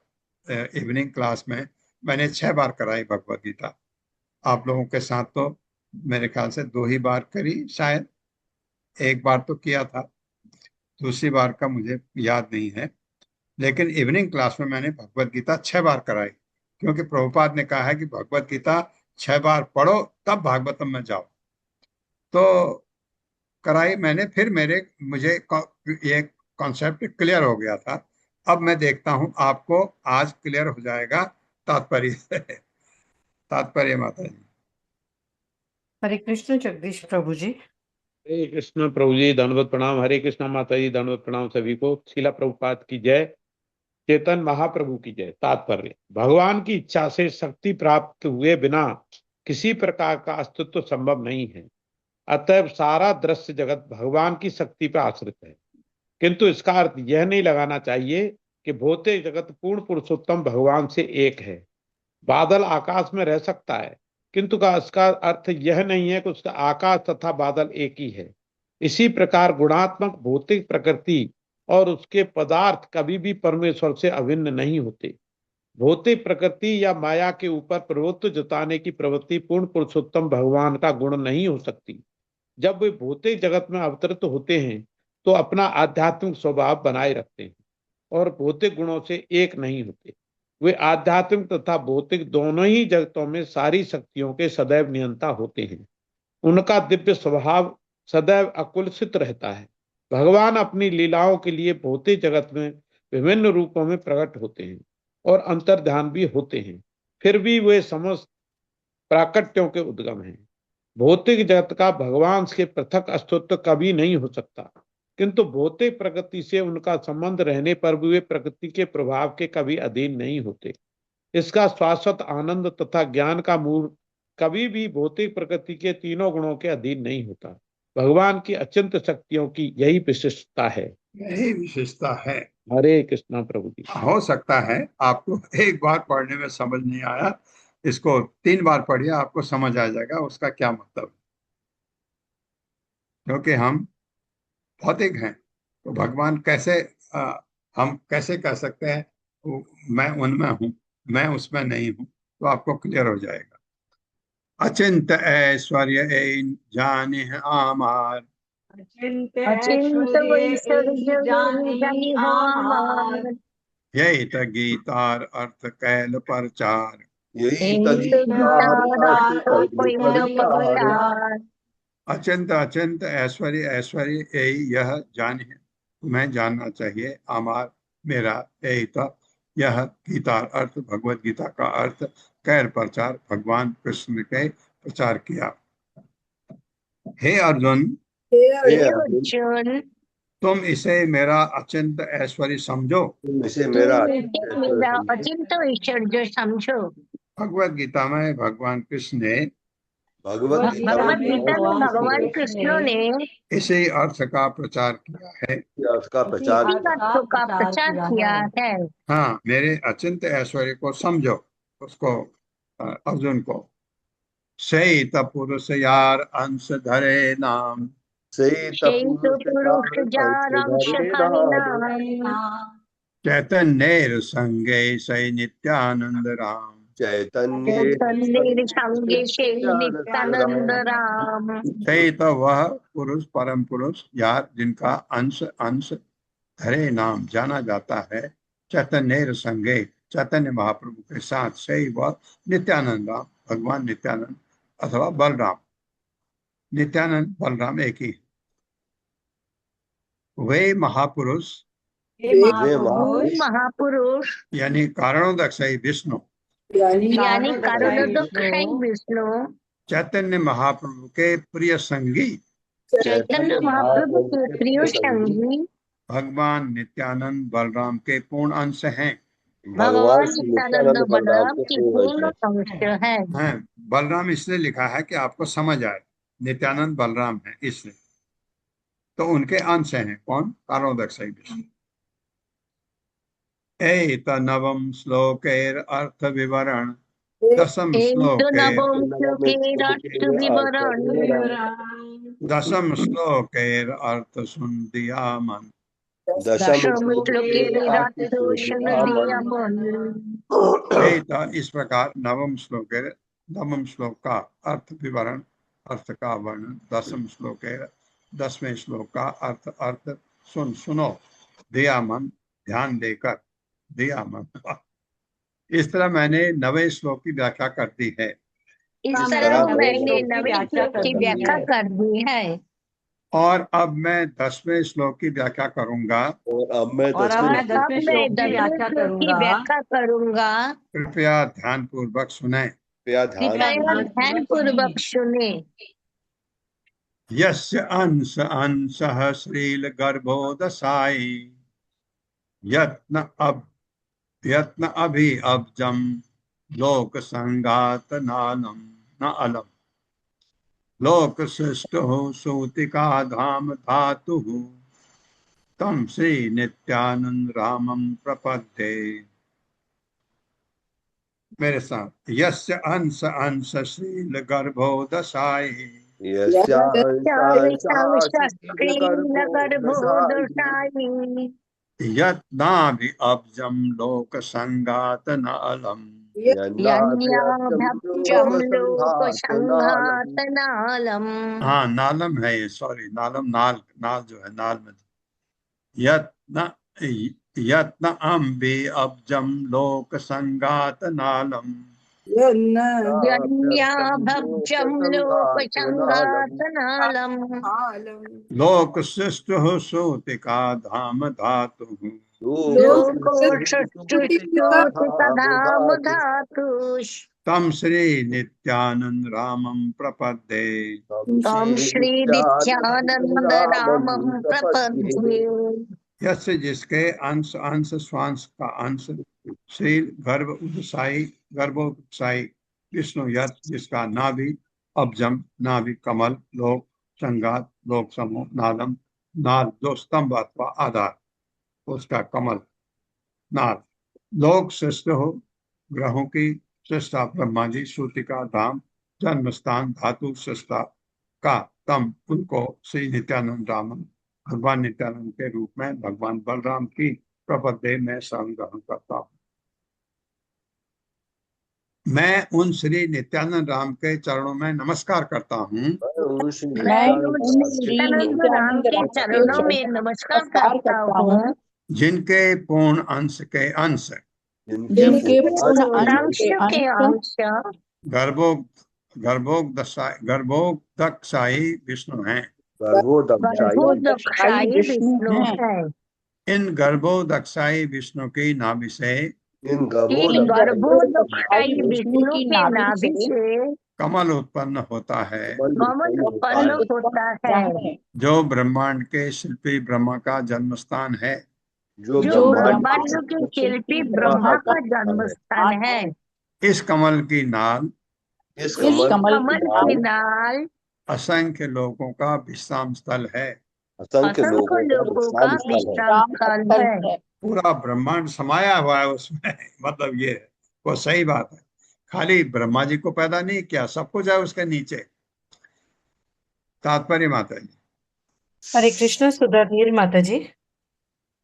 इवनिंग क्लास में मैंने 6 बार कराई भगवत गीता। आप लोगों के साथ तो मेरे ख्याल से 2 ही बार करी शायद, एक बार तो किया था, दूसरी बार का मुझे याद नहीं है। लेकिन इवनिंग क्लास में मैंने भगवत गीता 6 बार कराई, क्योंकि प्रभुपाद ने कहा है कि भगवत गीता 6 बार पढ़ो तब भागवतम में जाओ। तो कराई मैंने, फिर ये कॉन्सेप्ट क्लियर हो गया था। अब मैं देखता हूं आपको आज क्लियर हो जाएगा तात्पर्य से। तात्पर्य माता जी। हरे कृष्ण जगदीश प्रभु जी। हरे कृष्ण प्रभु जी, दंडवत प्रणाम। हरे कृष्ण माता जी, दंडवत प्रणाम सभी को। शीला प्रभुपाद की जय, चेतन महाप्रभु की जय। तात्पर्य: भगवान की इच्छा से शक्ति प्राप्त हुए बिना किसी प्रकार का अस्तित्व संभव नहीं है। अतएव सारा दृश्य जगत भगवान की शक्ति पर आश्रित है। किंतु इसका अर्थ यह नहीं लगाना चाहिए कि भौतिक जगत पूर्ण पुरुषोत्तम भगवान से एक है। बादल आकाश में रह सकता है, किंतु इसका अर्थ यह नहीं है कि उसका आकाश तथा बादल एक ही है। इसी प्रकार गुणात्मक भौतिक प्रकृति और उसके पदार्थ कभी भी परमेश्वर से अभिन्न नहीं होते। भौतिक प्रकृति या माया के ऊपर प्रभुत्व जताने की प्रवृत्ति पूर्ण पुरुषोत्तम भगवान का गुण नहीं हो सकती। जब वे भौतिक जगत में अवतरित होते हैं तो अपना आध्यात्मिक स्वभाव बनाए रखते हैं और भौतिक गुणों से एक नहीं होते। वे आध्यात्मिक तथा भौतिक दोनों ही जगतों में सारी शक्तियों के सदैव नियंता होते हैं। उनका दिव्य स्वभाव सदैव अकुलसित रहता है। भगवान अपनी लीलाओं के लिए भौतिक जगत में विभिन्न रूपों में प्रकट होते हैं और अंतर्ध्यान भी होते हैं, फिर भी वे समस्त प्राकट्यों के उद्गम हैं। भौतिक जगत का भगवान से पृथक अस्तित्व कभी नहीं हो सकता, किंतु भौतिक प्रकृति से उनका संबंध रहने पर भी वे प्रकृति के प्रभाव के कभी अधीन नहीं होते। इसका शाश्वत आनंद तथा ज्ञान का मूल कभी भी भौतिक प्रकृति के तीनों गुणों के अधीन नहीं होता। भगवान की अचिंत शक्तियों की यही विशिष्टता है। यही विशेषता है। हरे कृष्णा प्रभु जी। हो सकता है आपको एक बार पढ़ने में समझ नहीं आया, इसको 3 बार पढ़िए, आपको समझ आ जाएगा उसका क्या मतलब। क्योंकि हम भौतिक हैं, तो भगवान कैसे हम कैसे कह सकते हैं मैं उनमें हूं, मैं उसमें नहीं हूं, तो आपको क्लियर हो जाएगा। अचिंत ऐश्वर्य जाने आमार, अचिंत्य अचिंत ऐश्वर्य जानी जानी आमार। यही तो गीतार अर्थ कैल प्रचार। यही तदीकार अर्थ प्रचार। अचिंत अचिंत ऐश्वर्य ऐश्वर्य यही यह जान है, तुम्हें जानना चाहिए। अमार मेरा, यही तो यह गीता अर्थ भगवत गीता का अर्थ कैल प्रचार, भगवान कृष्ण के प्रचार किया। हे अर्जुन, अर्जुन, तुम इसे मेरा अचिंत ऐश्वर्य समझो। तुम इसे मेरा अचिंत ऐश्वर्य समझो। भगवत गीता में भगवान कृष्ण ने भगवत गीता में भगवान कृष्ण ने इसी अर्थ का प्रचार किया है। उसका प्रचार किया है। हाँ, मेरे अचिंत ऐश्वर्य को समझो। उसको अर्जुन को सहित पुरुष यार अंश धरे नाम, चैतन्य संगे सही नित्यानंद राम, चैतन्य संगेशे नित्यानंद राम। ते तो वह पुरुष परम पुरुष या जिनका अंश अंश हरे नाम जाना जाता है, चैतन्य संगे चैतन्य महाप्रभु के साथ से वह नित्यानंद राम, भगवान नित्यानंद अथवा बलराम। नित्यानंद बलराम एक ही। वे महापुरुष महापुरुष यानी कारणोदक्षई विष्णु, यानी कारणोदक्षई विष्णु, चैतन्य महाप्रभु के प्रिय संगी, चैतन्य महाप्रभु के प्रिय संगी, भगवान नित्यानंद बलराम के पूर्ण अंश हैं। भगवान नित्यानंद बलराम की पूर्ण अंश है। बलराम इसलिए लिखा है कि आपको समझ आए, नित्यानंद बलराम है इसलिए, तो उनके अंश हैं कौन? कारणोदक्षई विष्णु। एत नवम श्लोकेर अर्थ विवरण दशम दशम श्लोकेर अर्थ सुन दिया मन। इस प्रकार नवम श्लोक का अर्थ विवरण, अर्थ का वर्णन, दशम श्लोकेर 10वें श्लोक का अर्थ सुनो, दिया मन ध्यान देकर, दिया मन। इस तरह मैंने 9वें श्लोक की व्याख्या कर दी है। इस तरह मैंने 9वें श्लोक की व्याख्या कर दी है। और अब मैं 10वें श्लोक की व्याख्या करूंगा। और अब मैं 10वें श्लोक की व्याख्या करूंगा। कृपया ध्यान पूर्वक सुने। ध्यान पूर्वक सुने। यस्य अंश अंशः श्रील गर्भोदशाई यत्न अभि अब्जम लोक संगात नालम न अलम लोक सृष्टो सूतिका धाम धातु तम श्री नित्यानंद रामम प्रपद्ये। मेरे साथ, यस्य अंश अंश श्रील गर्भोदशाई यत्नाभि अब्जम लोक संगात न अलम हाँ नालम है ये, सॉरी नालम नाल जो है नाल में। यत्न अम्बे अब्जम लोक संगात नालम लोक सृष्ट सूतिका धाम धातु तम श्री नित्यानंद रामम प्रपद्ये। तम श्री नित्यानंद रामम प्रपद्ये। यस्य जिसके अंश अंश स्वांश का अंश श्री गर्भोदशाई विष्णु, यत जिसका नाभि अब्जम नाभि कमल, लोक संगात लोक समूह, नालम नाल जो स्तंभ अथवा आधार उसका कमल नाल, लोक श्रेष्ठ हो ग्रहों की श्रेष्ठा ब्रह्मा जी, सूतिका धाम जन्म स्थान, धातु श्रेष्ठा का तम उनको श्री नित्यानंद रामन भगवान नित्यानंद के रूप में भगवान बलराम की प्रपद्ये में शरण ग्रहण करता हूँ। मैं उन श्री नित्यानंद राम के चरणों में नमस्कार करता हूँ। जिनके पूर्ण अंश के अंश गर्भोदक्षाई विष्णु हैं। इन गर्भोदक्षाई विष्णु की नाभि से कमल उत्पन्न होता है, जो ब्रह्मांड के शिल्पी ब्रह्मा का जन्म स्थान है, जो ब्रह्मांड के शिल्पी ब्रह्मा का जन्म स्थान है। इस कमल की नाल असंख्य लोगों का विश्राम स्थल है। असंख्य लोगों का विश्राम स्थल है। पूरा ब्रह्मांड समाया हुआ है उसमें। मतलब ये वो सही बात है, खाली ब्रह्मा जी को पैदा नहीं किया, सब कुछ है उसके नीचे। तात्पर्य माता जी। हरे कृष्णा सुधाधीर माता जी।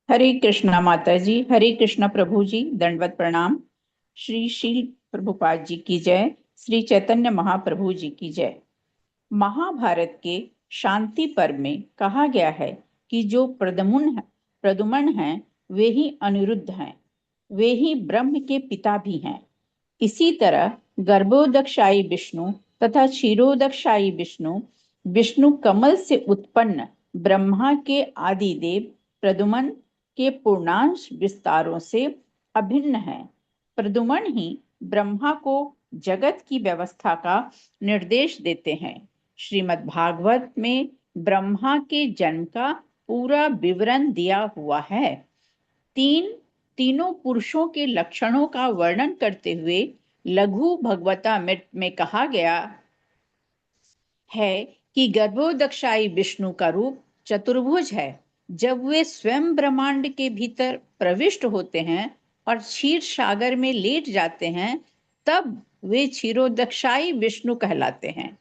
हरे कृष्णा माता जी। हरे कृष्णा प्रभु जी, दंडवत प्रणाम। श्री शील प्रभुपाद जी की जय। श्री चैतन्य महाप्रभु जी की जय। महाभारत के शांति पर्व में कहा गया है कि जो प्रद्युम्न हैं वे ही अनिरुद्ध हैं, वे ही ब्रह्म के पिता भी हैं। इसी तरह गर्भोदकशायी विष्णु तथा क्षीरोदकशायी विष्णु, विष्णु कमल से उत्पन्न ब्रह्मा के आदिदेव प्रद्युम्न के पूर्णांश विस्तारों से अभिन्न है। प्रद्युम्न ही ब्रह्मा को जगत की व्यवस्था का निर्देश देते हैं। श्रीमद् भागवत में ब्रह्मा के जन्म का पूरा विवरण दिया हुआ है। तीनों पुरुषों के लक्षणों का वर्णन करते हुए लघु भगवतामृत में कहा गया है कि गर्भोदकशायी विष्णु का रूप चतुर्भुज है। जब वे स्वयं ब्रह्मांड के भीतर प्रविष्ट होते हैं और क्षीर सागर में लेट जाते हैं, तब वे क्षीरोदकशायी विष्णु कहलाते हैं,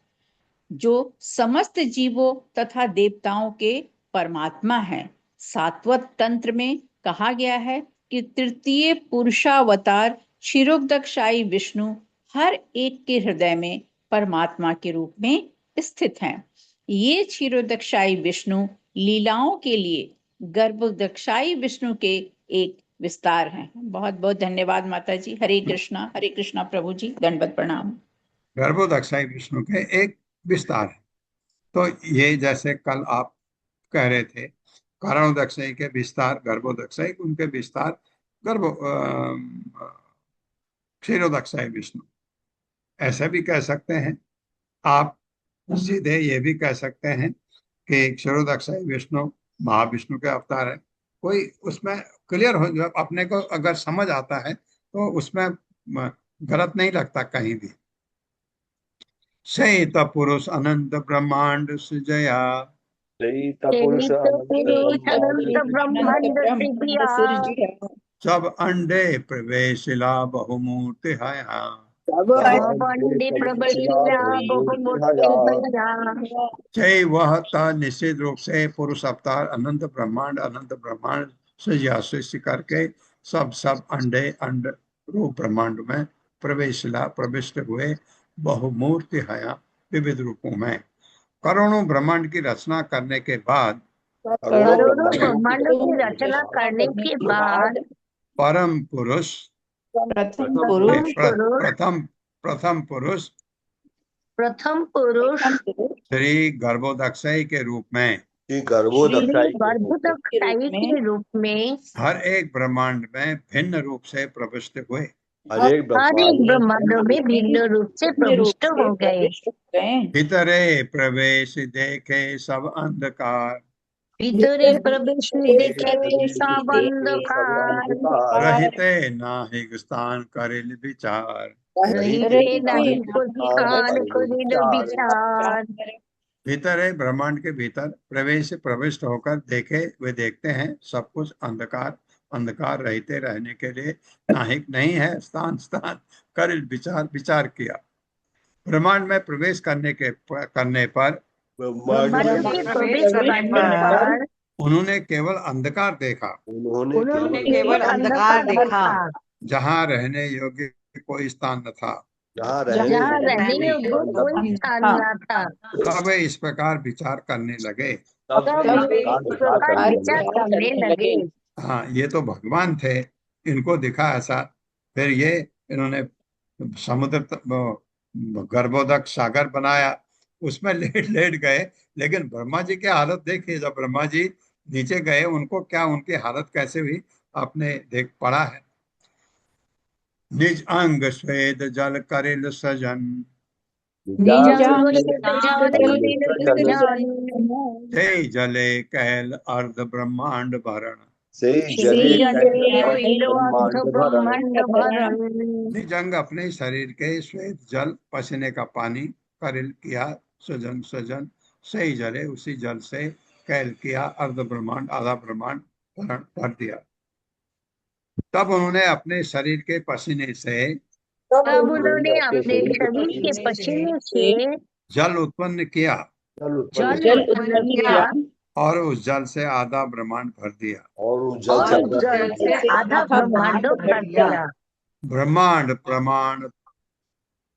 जो समस्त जीवों तथा देवताओं के परमात्मा हैं। सात्वत तंत्र में कहा गया है कि तृतीय पुरुषावतार क्षीरोदकशायी विष्णु हर एक के हृदय में परमात्मा के रूप में स्थित हैं। ये क्षीरोदकशायी विष्णु लीलाओं के लिए गर्भोदकशायी विष्णु के एक विस्तार हैं। बहुत बहुत धन्यवाद माता जी। हरे कृष्णा प्रभु जी, दंडवत प्रणाम। गर्भोदकशायी विष्णु के एक विस्तार है। तो ये जैसे कल आप कह रहे थे कारणोदकशायी के विस्तार गर्भोदकशायी, उनके विस्तार क्षीरोदकशायी विष्णु, ऐसा भी कह सकते हैं आप। सीधे ये भी कह सकते हैं कि क्षीरोदकशायी विष्णु महाविष्णु के अवतार है। कोई उसमें क्लियर हो, जब अपने को अगर समझ आता है तो उसमें गलत नहीं लगता कहीं भी। सहित पुरुष अनंत ब्रह्मांड सृजया, सब अंडे प्रवेशिला बहुमूर्ति हया, जय वह निश्चित रूप से पुरुष अवतार अनंत ब्रह्मांड सृजा सृष्टि करके सब अंडे अंड रूप ब्रह्मांड में प्रविष्ट हुए बहुमूर्ति हया विविध रूपों में। करोड़ों ब्रह्मांड की रचना करने के बाद परम पुरुष प्रथम पुरुष श्री गर्भोदकशायी के रूप में हर एक ब्रह्मांड में भिन्न रूप से प्रविष्ट हुए। हर एक ब्रह्मांडों में भिन्न रूप से प्रविष्ट हो गए। भीतरे प्रवेश देखे सब अंधकार, भीतरे प्रवेश देखे सब अंधकार, रहते नाहिक स्थान करिल विचार, भीतरे ब्रह्मांड के भीतर प्रविष्ट होकर वे देखते हैं सब कुछ अंधकार रहते रहने के लिए नाहिक नहीं है, स्थान करिल विचार किया। ब्रह्मांड में प्रवेश करने पर उन्होंने केवल अंधकार देखा, जहाँ रहने योग्य कोई स्थान न था। तब वे इस प्रकार विचार करने लगे। हाँ, ये तो भगवान थे, इनको दिखा ऐसा। फिर ये इन्होंने समुद्र गर्भोदक सागर बनाया, उसमें लेट गए। लेकिन ब्रह्मा जी की हालत देखिए, जब ब्रह्मा जी नीचे गए उनको क्या उनकी हालत कैसे हुई आपने देख पड़ा है। निज अंग स्वेद जल करिल सजन, जय जले कहल अर्ध ब्रह्मांड भरण, निज अंग अपने शरीर के श्वेत जल पसीने का पानी करिल किया सजन सही जले, उसी जल से कैल किया अर्ध ब्रह्मांड आधा ब्रह्मांड भर दिया। तब उन्होंने अपने शरीर के पसीने से जल उत्पन्न किया और उस जल से आधा ब्रह्मांड भर दिया। ब्रह्मांड प्रमाण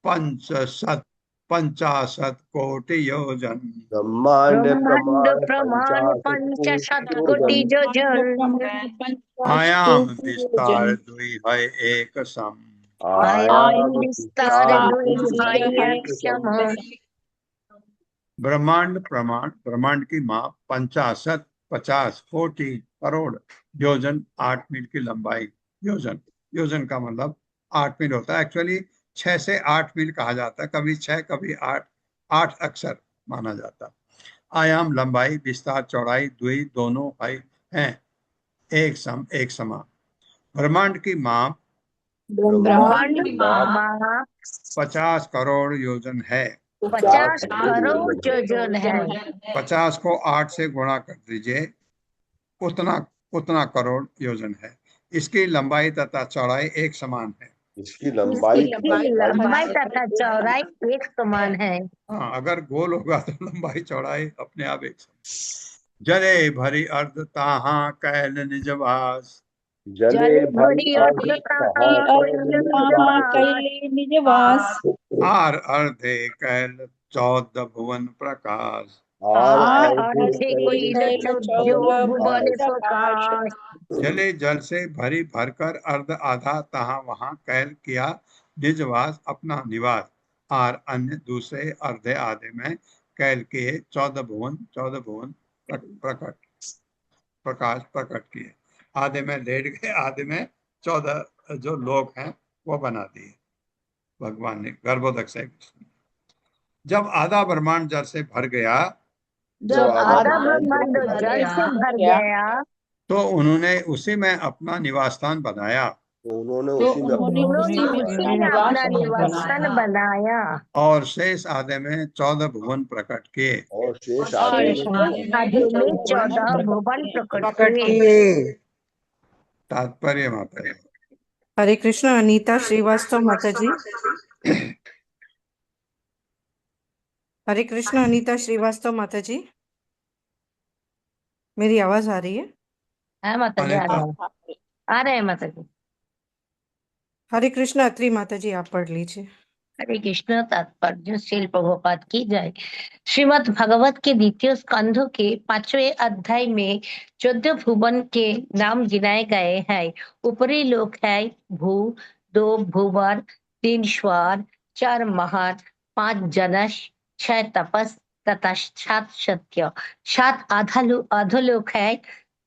50 कोटि योजन। ब्रह्मांड ब्रह्मांड प्रमाण प्रमाण 50 50 कोटि कोटि योजन। योजन। आयाम विस्तार दुई है एक सम। आयाम विस्तार दुई विस्तार है एक सम। ब्रह्मांड प्रमाण, ब्रह्मांड की माप 50 कोटि करोड़ योजन, 8 मील की लंबाई। योजन, योजन का मतलब 8 मील होता है। एक्चुअली 6 से 8 मील कहा जाता है, कभी 6 कभी 8, 8 अक्सर माना जाता है। आयाम लंबाई, विस्तार चौड़ाई, द्वि दोनों हैं एक सम, एक समान। ब्रह्मांड की माप ब्रह्मांड की माप 50 करोड़ योजन है। 50 करोड़ योजन है। 50 को 8 से गुणा कर दीजिए, उतना उतना करोड़ योजन है। इसकी लंबाई तथा चौड़ाई एक समान है। इसकी लंबाई लंबाई तथा चौड़ाई एक समान है। हाँ, अगर गोल होगा तो लंबाई चौड़ाई अपने आप एक समान। जले भरी अर्ध ताहा कैल निजवास। जले भरी अर्ध निजवास। आर अर्धे कैल 14 भुवन प्रकाश। जले जल से भरी भरकर अर्ध आधा तहा वहां कैल किया निजवास अपना निवास। और अन्य दूसरे अर्धे आधे में कैल किए 14 भुवन प्रकट प्रकाश प्रकट किए। आधे में लेट गए, आधे में 14 जो लोग हैं वो बना दिए भगवान ने गर्भोदक से। जब आधा ब्रह्मांड जल से भर गया, जब आधा ब्रह्मांड जल से भर गया तो उन्होंने उसी में अपना निवास स्थान बनाया। उन्होंने उसी में अपना निवास स्थान बनाया। और शेष आधे में 14 भुवन प्रकट किए। और शेष आधे में 14 भुवन प्रकट किए। तात्पर्य माता। हरे कृष्ण। अनीता श्रीवास्तव माता जी। हरे कृष्ण। अनीता श्रीवास्तव माता जी, मेरी आवाज आ रही है? है माता जी, आ रहे हैं माता जी। हरे कृष्ण। अत्री माता जी, आप पढ़ लीजिए। हरे कृष्ण। तात्पर्य श्रील प्रभुपाद की जय। श्रीमद् भगवत के द्वितीय स्कंध के 5वें अध्याय में 14 भुवन के नाम गिनाए गए हैं। ऊपरी लोक है भू, 2 भूवर, 3 स्वर, 4 महर, 5 जनस, 6 तपस तथा 7 सत्य। 7 अधोलोक है,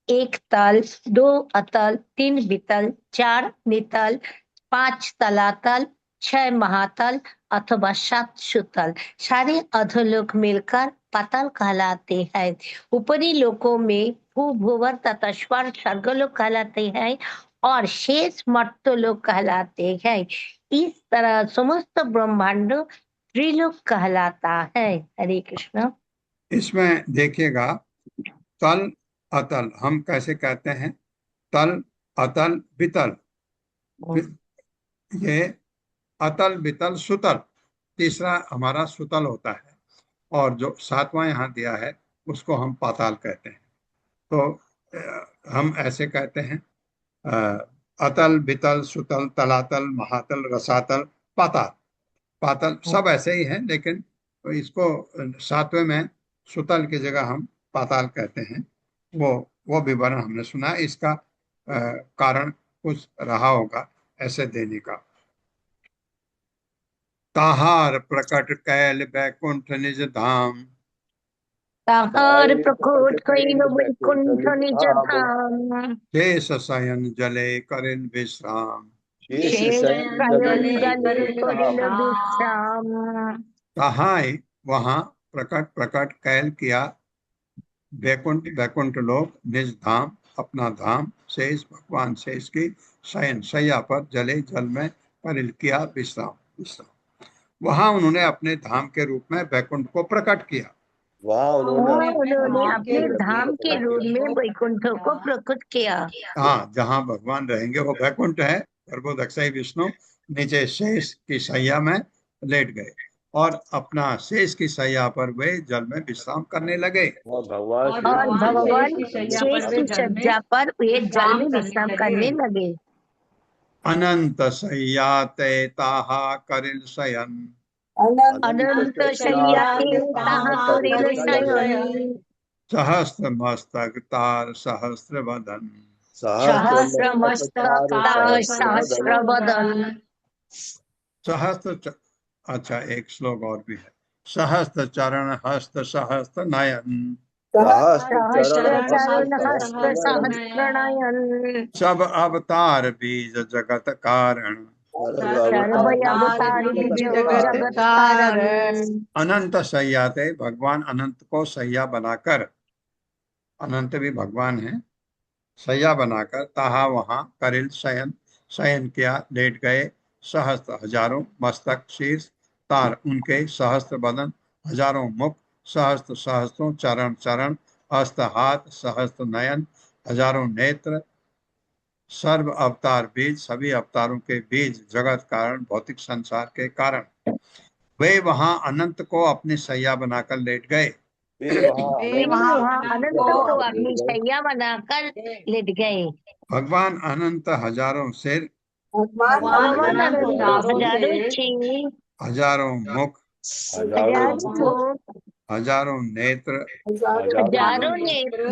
1 तल, 2 अतल, 3 वितल, 4 नितल, 5 तलातल, 6 महातल अथवा 7 सुतल। सारे अधोलोक मिलकर पाताल कहलाते हैं। ऊपरी लोकों में भू, भूवर तथा स्वर स्वर्गलोक कहलाते हैं और शेष मर्त्यलोक कहलाते हैं। इस तरह समस्त ब्रह्मांड त्रिलोक कहलाता है। हरे कृष्ण। इसमें देखिएगा, तल अतल हम कैसे कहते हैं? तल अतल वितल, ये अतल वितल सुतल, तीसरा हमारा सुतल होता है। और जो 7वां यहाँ दिया है उसको हम पाताल कहते हैं। तो हम ऐसे कहते हैं अतल वितल सुतल तलातल महातल रसातल पाताल। पाताल सब ऐसे ही हैं, लेकिन इसको 7वें में सुतल की जगह हम पाताल कहते हैं। वो विवरण हमने सुना। इसका कारण कुछ रहा होगा ऐसे देने का। ताहार प्रकट कैल बैकुंठ निज धाम। ताहार प्रकट कैल बैकुंठ निज धाम। शेष शयन जले करिन विश्राम। कहाँ वहां प्रकट प्रकट कैल किया बैकुंठ, बैकुंठ लोक, निज धाम अपना धाम, शेष भगवान शेष की शयन शैया पर जले जल में परिल किया विश्राम। वहां उन्होंने अपने धाम के रूप में बैकुंठ को प्रकट किया। वहाँ उन्होंने अपने धाम के रूप में वैकुंठ को प्रकट किया। हाँ, जहाँ भगवान रहेंगे वो बैकुंठ है। गर्भोदक्षई विष्णु नीचे शेष की शैया में लेट गए और अपना शेष की शैया पर वे जल में विश्राम करने लगे। और भगवान शेष की शैया पर वे जल में विश्राम करने लगे। अनंत शय्याते ताहा करिल शयन अनंत शय्याते ताहा करिल शयन सहस्त्र मस्तक तार सहस्त्र बदन सहस्र मस्तक तार सहस्र बदन अच्छा एक श्लोक और भी है। सहस्त्र चरण हस्त सहस्त्र नयन सहस्र चरण हस्त सहस्र नयन सब अवतार बीज जगत कारण सर्व अवतारी बीज जगत कारण अनंत शय्याते भगवान अनंत को शय्या बनाकर, अनंत भी भगवान है, शय्या बनाकर ताहा वहां करिल शयन शयन किया लेट गए सहस्त्र हजारों मस्तक शीर्ष तार उनके सहस्त्र बदन हजारों मुख सहस्त्र सहस्त्रों चरण चरण हस्त हाथ सहस्त्र नयन हजारों नेत्र सर्व अवतार बीज सभी अवतारों के बीज जगत कारण भौतिक संसार के कारण वे वहां अनंत को अपनी शैया बनाकर लेट गए। वे वहां अनंत को अपनी शैया बनाकर लेट गए। भगवान अनंत हजारों सिर भगवान अनंत हजारों सिर हजारों मुख हजारों मुख हजारों नेत्र हजारों नेत्र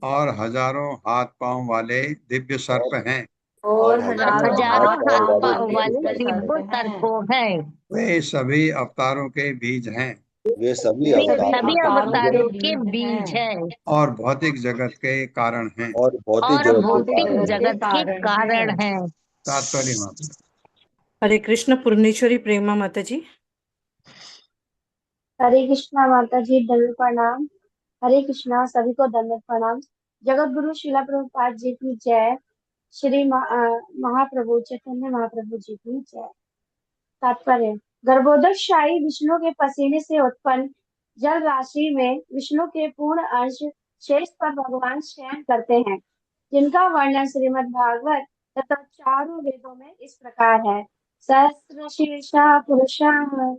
और हजारों हाथ पांव वाले दिव्य सर्प हैं और हजारों हाथ पांव वाले दिव्य सर्पों हैं। वे सभी अवतारों के बीज हैं वे सभी वे सभी अवतारों के बीज हैं और भौतिक जगत के कारण हैं और भौतिक जगत के कारण हैं। तात्पर्य माता। हरे कृष्ण पूर्णेश्वरी प्रेमा माता जी। हरे कृष्णा माता जी, दंड प्रणाम। हरे कृष्णा, सभी को दंड प्रणाम। जगत गुरु श्रीला प्रभुपाद जी की जय। श्री महाप्रभु चैतन्य महाप्रभु जी की जय। तात्पर्य, गर्भोदकशाही विष्णु के पसीने से उत्पन्न जल राशि में विष्णु के पूर्ण अंश शेष पर भगवान शयन करते हैं, जिनका वर्णन श्रीमद् भागवत तथा चारों वेदों में इस प्रकार है। सहस्र शीर्षा पुरुषः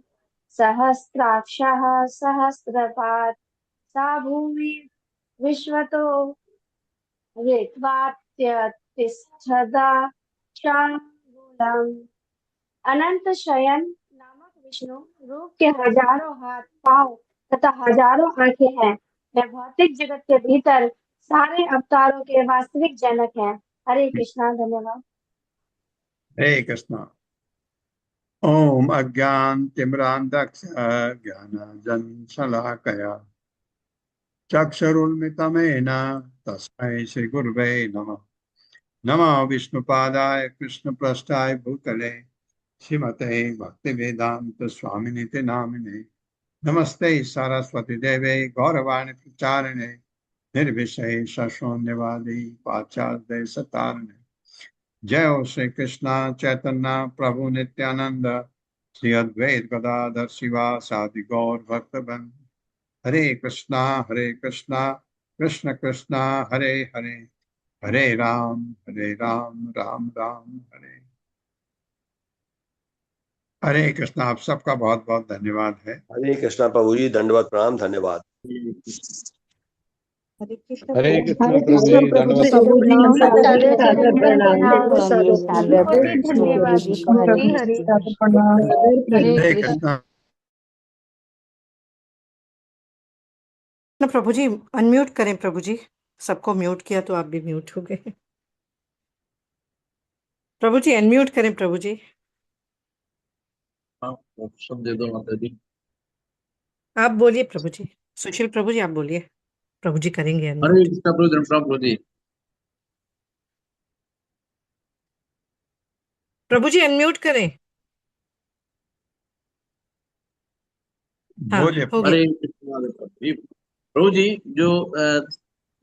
सहस्राक्षः सहस्रपाद सा भूमि विश्वतो ऋत्वात्यतिष्ठदा शांगुलम्। अनंत शयन नामक विष्णु रूप के हजारों हाथ पांव तथा हजारों आंखें हैं। वे भौतिक जगत के भीतर सारे अवतारों के वास्तविक जनक हैं। हरे कृष्णा। धन्यवाद। हरे कृष्णा। ओम अज्ञानतिमिरान्धस्य ज्ञानञ्जनशलाकया चक्षुरुन्मिलितमेन तस्मै श्रीगुरवे नमः। नमः विष्णुपादाय कृष्णप्रेष्ठाय भूतले श्रीमते भक्तिवेदांत स्वामिनिति नामिने। नमस्ते सरस्वती देवे गौरवाणी प्रचारिणे निर्विशेष शून्यवादी पाश्चात्य सतारिणे। जय हो श्री कृष्णा चैतन्य प्रभु नित्यानंद श्री अद्वैत गदाधर शिवासादि गौर भक्तवृंद। हरे कृष्णा कृष्ण कृष्ण हरे हरे हरे राम राम राम हरे हरे कृष्णा। आप सबका बहुत बहुत धन्यवाद है। हरे कृष्णा प्रभु जी, दंडवत प्रणाम, धन्यवाद। हरे कृष्ण प्रभु जी दंडवत हरे कृष्णा। ना प्रभु जी अनम्यूट करें। प्रभु जी सबको म्यूट किया तो आप भी म्यूट हो गए। प्रभु जी अनम्यूट करें। प्रभु जी ऑप्शन दे दो माता जी। आप बोलिए। प्रभु जी सुशील प्रभु जी आप बोलिए। प्रभु जी करेंगे हरे अनम्यूट। कृष्ण प्रभु दंडवत प्रभु जी। प्रभु जी अनम्यूट करें। हाँ बोलिए। हो गया। हरे कृष्ण प्रभु जी, जो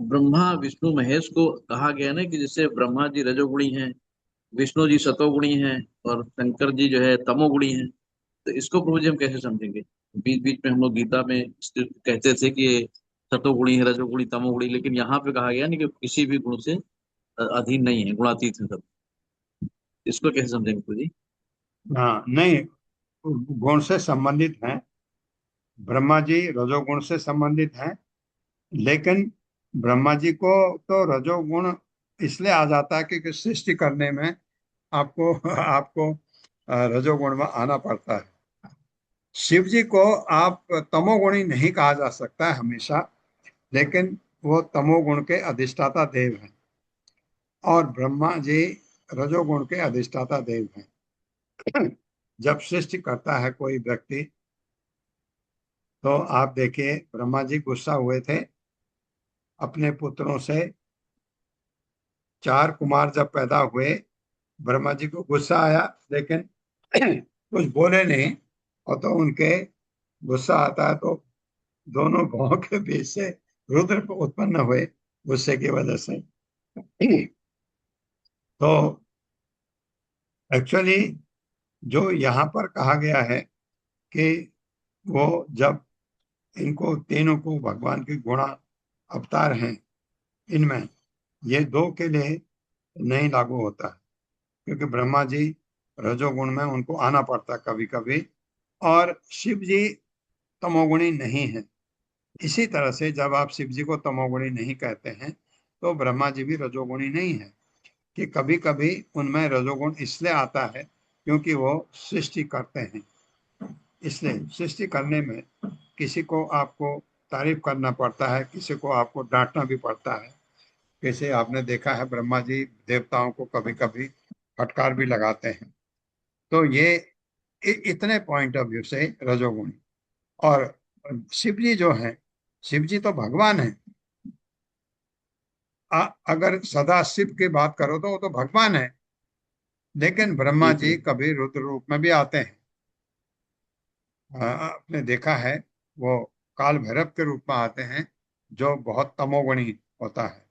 ब्रह्मा विष्णु महेश को कहा गया ना कि जैसे ब्रह्मा जी रजोगुणी हैं, विष्णु जी सतोगुणी हैं और शंकर जी जो है तमोगुणी हैं, तो इसको प्रभु जी हम कैसे समझेंगे? बीच बीच में हम लोग गीता में कहते थे कि ये सतोगुणी है, रजोगुणी तमोगुणी, लेकिन यहाँ पे कहा गया नहीं कि किसी भी गुण से अधीन नहीं है, गुणातीत है सब। इसको कैसे समझेंगे प्रभु जी? हाँ नहीं, गुण से संबंधित हैं। ब्रह्मा जी रजोगुण से संबंधित हैं, लेकिन ब्रह्मा जी को तो रजोगुण इसलिए आ जाता है क्योंकि सृष्टि करने में आपको आपको रजोगुण में आना पड़ता है। शिव जी को आप तमोगुणी नहीं कहा जा सकता है हमेशा, लेकिन वो तमोगुण के अधिष्ठाता देव हैं और ब्रह्मा जी रजोगुण के अधिष्ठाता देव हैं। जब सृष्टि करता है कोई व्यक्ति, तो आप देखिए ब्रह्मा जी गुस्सा हुए थे अपने पुत्रों से। 4 कुमार जब पैदा हुए, ब्रह्मा जी को गुस्सा आया, लेकिन कुछ बोले नहीं। और तो उनके गुस्सा आता है तो दोनों गांव के बीच से रुद्र उत्पन्न हुए गुस्से की वजह से। तो एक्चुअली जो यहाँ पर कहा गया है कि वो जब इनको तीनों को भगवान की गुणा अवतार हैं, इनमें ये 2 के लिए नहीं लागू होता है, क्योंकि ब्रह्मा जी रजोगुण में उनको आना पड़ता कभी कभी, और शिव जी तमोगुणी नहीं है। इसी तरह से जब आप शिव जी को तमोगुणी नहीं कहते हैं, तो ब्रह्मा जी भी रजोगुणी नहीं है, कि कभी कभी उनमें रजोगुण इसलिए आता है क्योंकि वो सृष्टि करते हैं। इसलिए सृष्टि करने में किसी को आपको तारीफ करना पड़ता है, किसी को आपको डांटना भी पड़ता है। जैसे आपने देखा है ब्रह्मा जी देवताओं को कभी कभी फटकार भी लगाते हैं। तो ये इतने पॉइंट ऑफ व्यू से रजोगुणी। और शिव जी जो है, शिव जी तो भगवान है। अगर सदा शिव की बात करो तो वो तो भगवान है, लेकिन ब्रह्मा जी कभी रुद्र रूप में भी आते हैं। आपने देखा है वो काल भैरव के रूप में आते हैं, जो बहुत तमोगुणी होता है।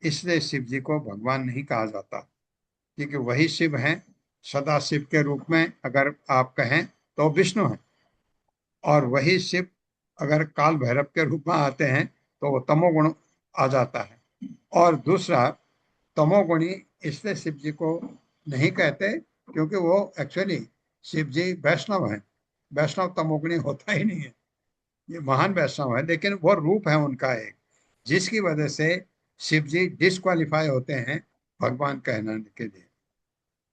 इसलिए शिव जी को भगवान नहीं कहा जाता, क्योंकि वही शिव हैं। सदा शिव के रूप में अगर आप कहें तो विष्णु है, और वही शिव अगर काल भैरव के रूप में आते हैं तो वो तमोगुण आ जाता है। और दूसरा, तमोगुणी इसलिए शिव जी को नहीं कहते क्योंकि वो एक्चुअली शिव जी वैष्णव हैं। वैष्णव तमोगुणी होता ही नहीं है, ये महान वैष्णव है, लेकिन वो रूप है उनका एक, जिसकी वजह से शिव जी डिस्क्वालीफाई होते हैं भगवान कहने के लिए।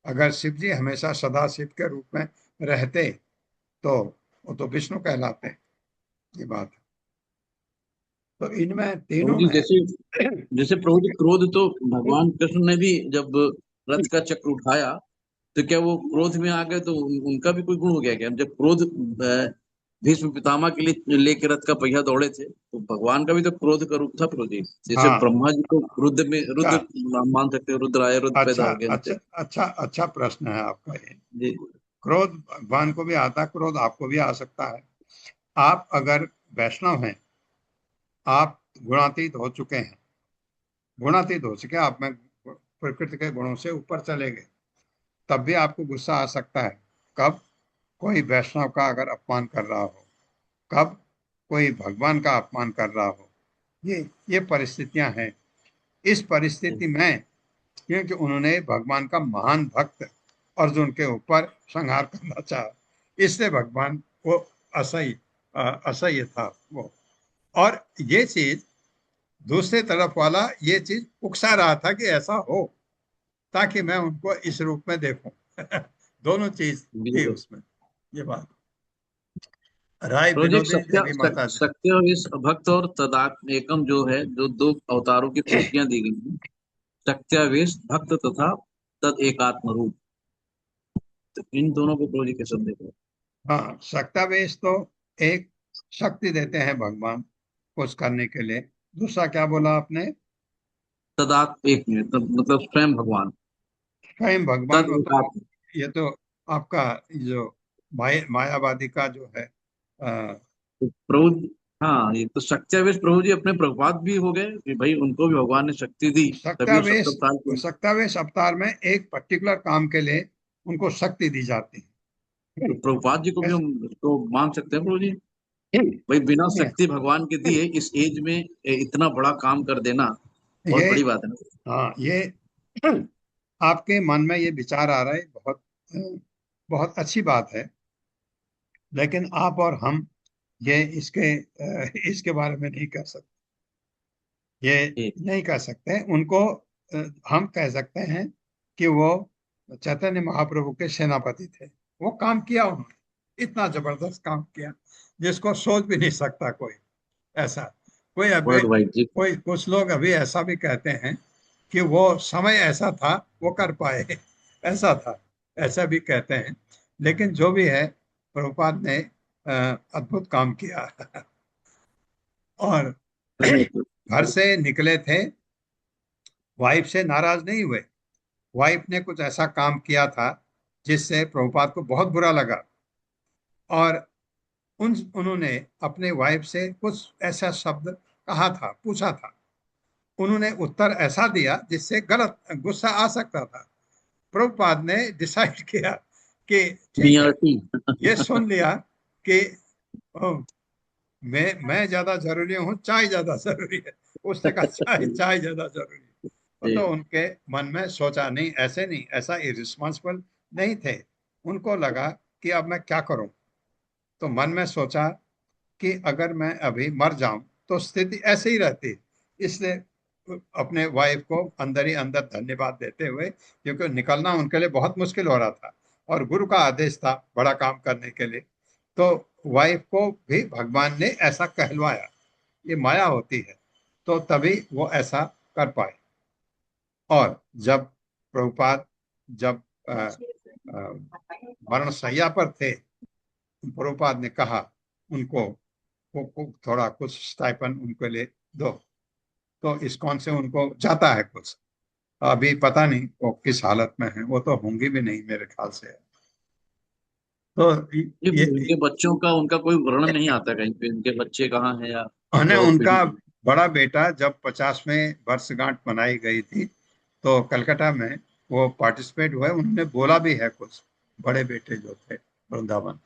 अगर शिव जी हमेशा सदा शिव के रूप में रहते तो वो तो विष्णु कहलाते हैं। ये बात है। तो इनमें तीनों प्रभु जी में जैसे प्रभु जी क्रोध तो भगवान कृष्ण ने भी जब रथ का चक्र उठाया, तो क्या वो क्रोध में आ गए तो उनका भी कोई गुण हो गया क्या? जब क्रोध भीष्म पितामह के लिए लेके रथ का पहिया दौड़े थे, तो भगवान का भी तो क्रोध का रूप था प्रभु जी। जैसे हाँ। ब्रह्मा जी को रुद्र में अच्छा रुद्र मान सकते हो, रुद्र आए, रुद्र पैदा अच्छा हो गए अच्छा उनसे। अच्छा अच्छा प्रश्न है आपका ये। जी क्रोध भगवान को भी आता है, क्रोध आपको भी आ सकता है। आप अगर वैष्णव हैं, आप गुणातीत हो चुके हैं, गुणातीत हो चुके हैं, आप में प्रकृति के गुणों से ऊपर चले गए, तब भी आपको गुस्सा आ सकता है। कब? कोई वैष्णव का अगर अपमान कर रहा हो, कब कोई भगवान का अपमान कर रहा हो। ये परिस्थितियां हैं। इस परिस्थिति में क्योंकि उन्होंने भगवान का महान भक्त अर्जुन के ऊपर संहार करना चाहा, इसलिए भगवान को असह्य था वो। और ये चीज दूसरे तरफ वाला ये चीज उकसा रहा था कि ऐसा हो, ताकि मैं उनको इस रूप में देखूं। दोनों चीज थी उसमें। ये बात राय प्रभु जी, विनोदी देवी माता जी। सत्य इस भक्त और तदात्मेकम जो है, जो 2 अवतारों की पंक्तियां दी गई हैं, सत्यावेश भक्त तथा तद एकात्म रूप, तो इन दोनों को प्रभु जी कैसे देखो? हाँ, शक्तावेश तो एक शक्ति देते हैं भगवान कुछ करने के लिए। दूसरा क्या बोला आपने? तदात्म एक मिनट, मतलब स्वयं भगवान, स्वयं भगवान। तद तो एकात्म। ये तो आपका जो मायावादी का जो है तो प्रभु हाँ, ये तो सत्यावेश प्रभु जी अपने प्रभुपाद भी हो गए कि भाई उनको भी भगवान ने शक्ति दी, तभी वो शक्तावेश। 70 साल के। शक्तावेश अवतार में एक पर्टिकुलर काम के लिए उनको शक्ति दी जाती है। तो प्रभुपाद जी को भी हम तो मान सकते हैं प्रभु जी, भाई बिना शक्ति भगवान के दिए इस एज में इतना बड़ा काम कर देना बहुत ये बड़ी बात है ना। हाँ, ये आपके मन में ये विचार आ रहा है, बहुत बहुत अच्छी बात है, लेकिन आप और हम ये इसके बारे में नहीं कर सकते। ये नहीं कह सकते। उनको हम कह सकते हैं कि वो चैतन्य महाप्रभु के सेनापति थे। वो काम किया उन्होंने, इतना जबरदस्त काम किया जिसको सोच भी नहीं सकता कोई ऐसा। कोई अभी वर्ल्ड वाइड जी। कोई कुछ लोग अभी ऐसा भी कहते हैं कि वो समय ऐसा था वो कर पाए, ऐसा था, ऐसा भी कहते हैं। लेकिन जो भी है, प्रभुपाद ने अद्भुत काम किया। और घर से निकले थे, वाइफ से नाराज नहीं हुए। वाइफ ने कुछ ऐसा काम किया था जिससे प्रभुपाद को बहुत बुरा लगा, और उन्होंने अपने वाइफ से कुछ ऐसा शब्द कहा था, पूछा था। उन्होंने उत्तर ऐसा दिया जिससे गलत गुस्सा आ सकता था। प्रभुपाद ने डिसाइड किया कि ठीक है, ये सुन लिया कि मैं ज्यादा जरूरी हूँ, चाय ज्यादा जरूरी है। उसने कहा चाय ज्यादा जरूरी है। तो उनके मन में सोचा, नहीं ऐसे नहीं, ऐसा इरिस्पॉन्सिबल नहीं थे। उनको लगा कि अब मैं क्या करूं। तो मन में सोचा कि अगर मैं अभी मर जाऊं तो स्थिति ऐसे ही रहती। इसलिए अपने वाइफ को अंदर ही अंदर धन्यवाद देते हुए, क्योंकि निकलना उनके लिए बहुत मुश्किल हो रहा था और गुरु का आदेश था बड़ा काम करने के लिए, तो वाइफ को भी भगवान ने ऐसा कहलवाया। ये माया होती है, तो तभी वो ऐसा कर पाए। और जब प्रभुपाद जब मरणशैया पर थे, प्रभुपाद ने कहा उनको को थोड़ा कुछ स्टाइपन उनके लिए दो। तो इस्कॉन से उनको जाता है कुछ, अभी पता नहीं वो किस हालत में है, वो तो होंगी भी नहीं मेरे ख्याल से। तो उनके बच्चों का उनका कोई वर्णन नहीं आता कहीं पे, उनके बच्चे कहाँ हैं या उनका बड़ा बेटा जब 50वें वर्षगांठ मनाई गई थी तो कलकत्ता में वो पार्टिसिपेट हुए, उन्होंने बोला भी है कुछ, बड़े बेटे जो थे वृंदावन।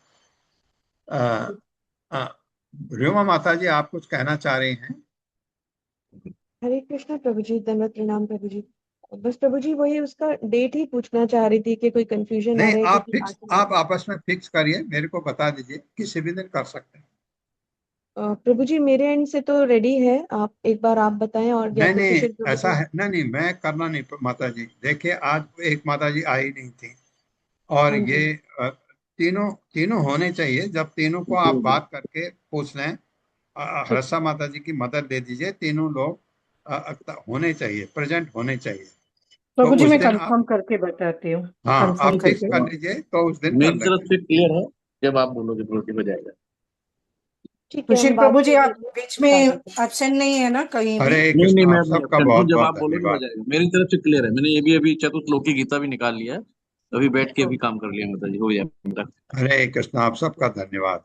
र्युमा माता जी, आप कुछ कहना चाह रही हैं? हरे कृष्णा प्रभु जी, दंडवत प्रणाम प्रभु जी। बस प्रभु जी वही उसका डेट ही पूछना चाह रही थी कि कोई कंफ्यूजन ना नहीं, रहे, आप क्योंकि फिक्स, आप आपस में फिक्स करिए, मेरे को बता दीजिए, किसी भी दिन कर सकते हैं। प्रभु जी मेरे एंड से तो रेडी है, आप एक बार आप बताएं। और या तो नहीं सुशील प्रभु ऐसा जी। है, नहीं मैं करना नहीं माता जी। देखिए आज एक माता जी आई नहीं थी, और हाँ ये जी। तीनों होने चाहिए। जब तीनों को आप बात करके पूछ लें, ठीक हर्षा माता जी की मदद दे दीजिए, तीनों लोग होने चाहिए, प्रेजेंट होने चाहिए। तो प्रभु जी उस मैं दिन आप, कंफर्म करके बताती हूँ, हाँ कंफर्म आप फिक्स करके। कर लीजिए, तो उस दिन कर मेरी तरफ लेंगे। से क्लियर है, जब आप बोलोगे तो हो जाएगा। ठीक है, सुशील हम प्रभु बात जी कर आप लेंगे, बीच बता में देते हैं। एब्सेंट नहीं है ना कहीं भी? हरे नहीं कृष्ण, मैं आप नहीं सबका absent हूँ, बहुत जब बहुत आप बोलोगे हो धन्यवाद। जाएगा। मेरी तरफ से क्लियर है, मैंने अभी चतुर्श्लोकी गीता भी निकाल लिया है, अभी बैठ के भी काम कर लिया माता जी, हो जाएगा। हरे कृष्ण, आप सबका धन्यवाद।